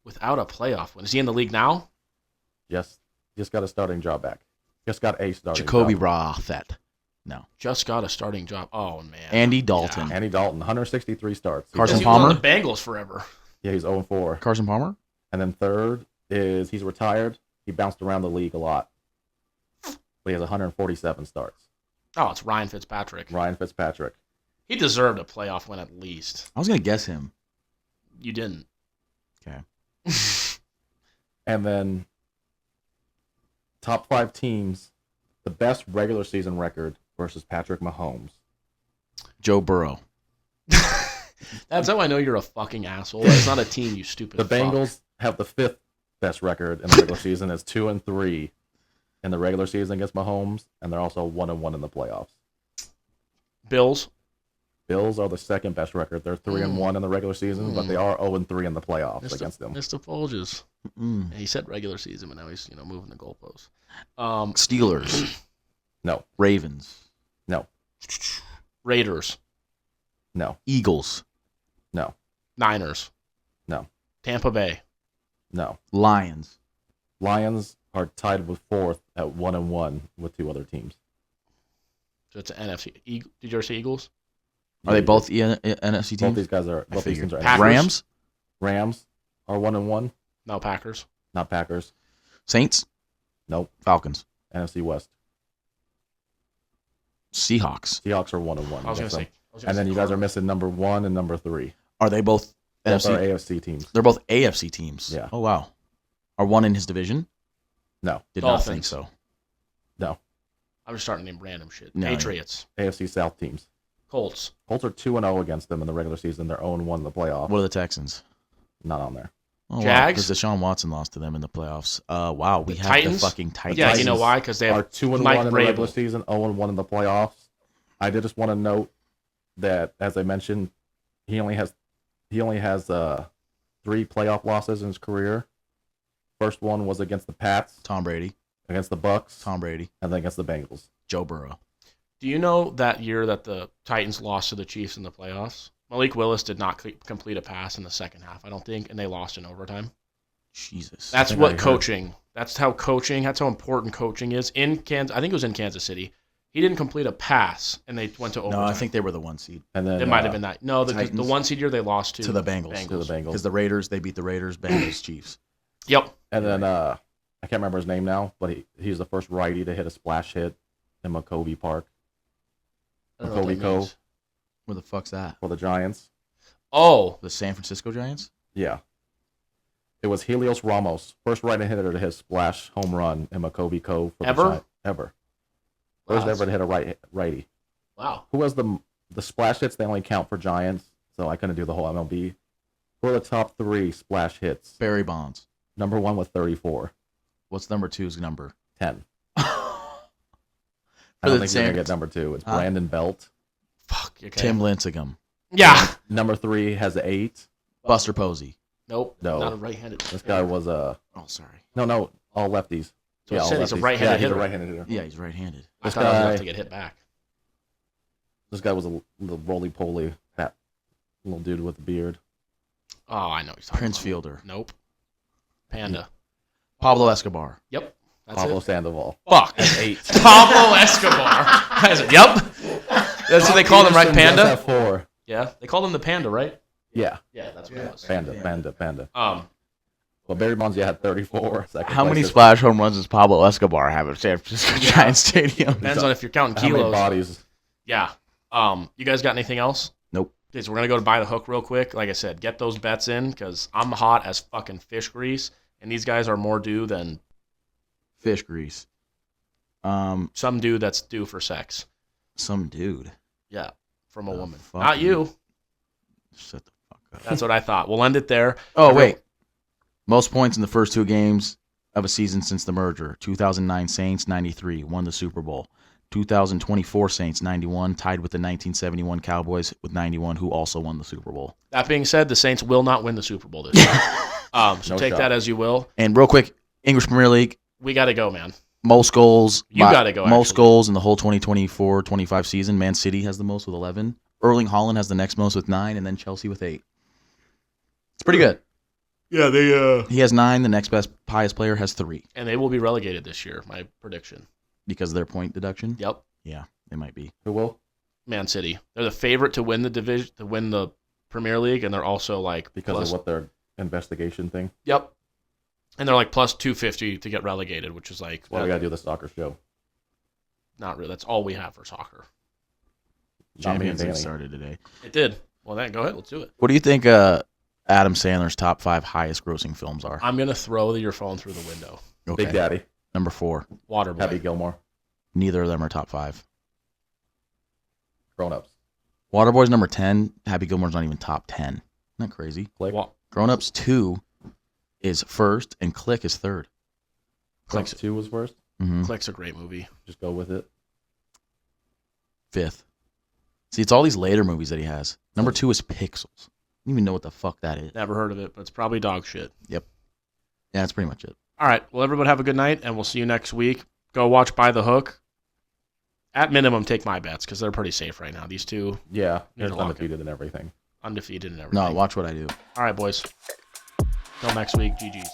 Without
a playoff win. Is he in the league now?
Yes. Just got a starting job back. Just got a starting
Jacoby
job.
Brissett. No.
Just got a starting job. Oh, man.
Andy Dalton.
Yeah. Andy Dalton, 163 starts.
Carson Palmer.
He was on the Bengals forever.
Yeah, he's 0-4.
Carson Palmer.
And then third is he's retired. He bounced around the league a lot. but he has 147 starts.
Oh, it's Ryan Fitzpatrick.
Ryan Fitzpatrick.
He deserved a playoff win at least.
I was gonna guess him.
You didn't.
Okay.
And then top 5 teams, the best regular season record versus Patrick Mahomes.
Joe Burrow.
That's how I know you're a fucking asshole. It's not a team, you stupid
The
fuck.
Bengals have the 5th best record in the regular season. It's 2-3 in the regular season against Mahomes, and they're also 1-1 in the playoffs.
Bills.
Bills are the 2nd best record. They're 3-1 in the regular season, but they are 0-3 in the playoffs against them.
Mr. Folges.
Mm.
He said regular season, but now he's moving the goalposts.
Steelers.
No.
Ravens.
No.
Raiders.
No.
Eagles.
No.
Niners.
No.
Tampa Bay.
No.
Lions.
Lions are tied with 4th at 1-1 with 2 other teams.
So it's an NFC. Did you ever say Eagles?
Are they both NFC
Both
teams?
these guys are. Both these teams are.
Packers.
Rams.
Rams are 1-1.
No, Packers.
Not Packers.
Saints.
Nope.
Falcons.
NFC West.
Seahawks.
Seahawks are 1-1.
I was going to say.
And then you guys are missing number 1 and number 3.
Are they both
Both are
NFC?
AFC teams.
They're both AFC teams.
Yeah.
Oh wow. Are one in his division?
No.
Did not
Dolphins.
think so.
No.
I'm just starting to name random shit.
No,
Patriots.
AFC South teams.
Colts.
Colts are 2-0 against them in the regular season. They're 0-1 in the playoffs.
What are the Texans?
Not on there.
Oh,
Jags?
Because Deshaun Watson lost to them in the playoffs. Wow, we have
Titans?
the fucking Titans.
Yeah, you know why? Because they
Are
have
2-1
Mike
in the regular
Vrabel.
season, 0-1 in the playoffs. I did just want to note that, as I mentioned, he only has 3 playoff losses in his career. First one was against the Pats,
Tom Brady.
against the Bucks,
Tom Brady.
and then against the Bengals.
Joe Burrow.
Do you know that year that the Titans lost to the Chiefs in the playoffs? Malik Willis did not complete a pass in the second half, I don't think, and they lost in overtime.
Jesus.
That's
think I
what
heard.
coaching. That's how important coaching is. In Kansas, I think it was in Kansas City. He didn't complete a pass, and they went to overtime.
No, I think they were the 1 seed.
And then
it might have been that. No, the
Titans.
1 seed year they lost to
To the Bengals.
to the Bengals.
Because the Raiders, they beat the Raiders, Bengals, Chiefs.
Yep.
And then I can't remember his name now, but he's the first righty to hit a splash hit in McCovey Park
I don't know what
Kobe
that
Cove.
means.
Where the fuck's that?
for the Giants.
Oh,
The San Francisco Giants?
Yeah. It was Helios Ramos, first right hitter to hit a splash home run in McCovey Cove for
Ever?
the Giants. Ever. First
Wow.
ever to hit a righty.
wow.
Who has the splash hits? They only count for Giants, so I couldn't do the whole MLB. Who are the top 3 splash hits?
Barry Bonds.
Number 1 with 34.
What's number 2's number?
10.
For
I don't
the
think you're going to
San-
get number 2. It's
Huh?
Brandon Belt.
Fuck. Okay.
Tim Lincecum.
Yeah.
Number 3 has 8.
Buster Posey.
Nope.
No.
Not a right-handed.
This guy was
Oh, sorry.
no, all lefties.
So I
all
said he's a
lefties.
right-handed
yeah, he's
hitter.
a right-handed hitter.
Yeah, he's right-handed.
I
This
thought I was
guy-
enough to get hit back.
This guy was a little roly-poly, fat little dude with a beard.
Oh, I know what you're talking
Prince
about.
Fielder.
Nope. Panda.
Pablo Escobar.
Yep. That's
Pablo
it.
Sandoval.
Fuck.
At 8.
Pablo Escobar. Yep. That's what they call him, right?
Peterson just
Panda?
at 4.
Yeah. They called him the Panda, right?
Yeah,
Yeah, that's what it was.
Panda.
Um,
Well, Barry Bonds, had 34. Second
How many
place is-
splash home runs does Pablo Escobar have at San Francisco Giants Stadium?
depends on if you're counting
How many
kilos.
bodies?
Yeah. You guys got anything else?
Nope.
Okay, so we're going to go to buy the hook real quick. Like I said, get those bets in because I'm hot as fucking fish grease, and these guys are more due than
Fish grease.
some dude that's due for sex.
Some dude.
Yeah, from a woman.
fuck
Not
you.
you.
Shut the fuck up.
That's what I thought. We'll end it there.
Oh, wait. Most points in the first 2 games of a season since the merger. 2009 Saints, 93, won the Super Bowl. 2024 Saints, 91, tied with the 1971 Cowboys with 91, who also won the Super Bowl.
That being said, the Saints will not win the Super Bowl this year. So
No
take
shot.
that as you will.
And real quick, English Premier League,
We got to go, man.
most goals.
You gotta go,
Most
actually.
goals in the whole 2024-25 season. Man City has the most with 11. Erling Haaland has the next most with 9, and then Chelsea with 8. It's pretty good.
Yeah, they
He has 9. The next best highest player has 3
and they will be relegated this year. My prediction.
because of their point deduction.
Yep.
Yeah, they might be.
Who will?
Man City. They're the favorite to win the division, to win the Premier League, and they're also like
Because
plus,
of what their investigation thing.
Yep. And they're like plus 250 to get relegated, which is like
Well, we got to do the soccer show.
not really. That's all we have for soccer.
Not me and
Champions League
Danny.
started today.
It did. Well, then go ahead. Let's do it.
What do you think Adam Sandler's top 5 highest grossing films are?
I'm gonna throw your phone through the window.
Okay.
Big Daddy.
Number 4.
Waterboy.
Happy Gilmore.
Neither of them are top 5.
Grown Ups.
Waterboy's number 10. Happy Gilmore's not even top 10. Isn't that crazy?
Click.
Grown Ups 2 is first, and Click is third.
Click 2 was first.
Mm-hmm.
Click's a great movie.
Just go with it.
5th. See, it's all these later movies that he has. Number 2 is Pixels. I don't even know what the fuck that is.
Never heard of it, but it's probably dog shit.
Yeah, that's pretty much it.
All right. Well, everyone have a good night, and we'll see you next week. Go watch By the Hook. At minimum, take my bets because they're pretty safe right now. These two
Yeah.
Need to
There's
lock it.
undefeated and everything.
undefeated and everything.
No, watch what I do.
All right, boys. Till next week. GG's.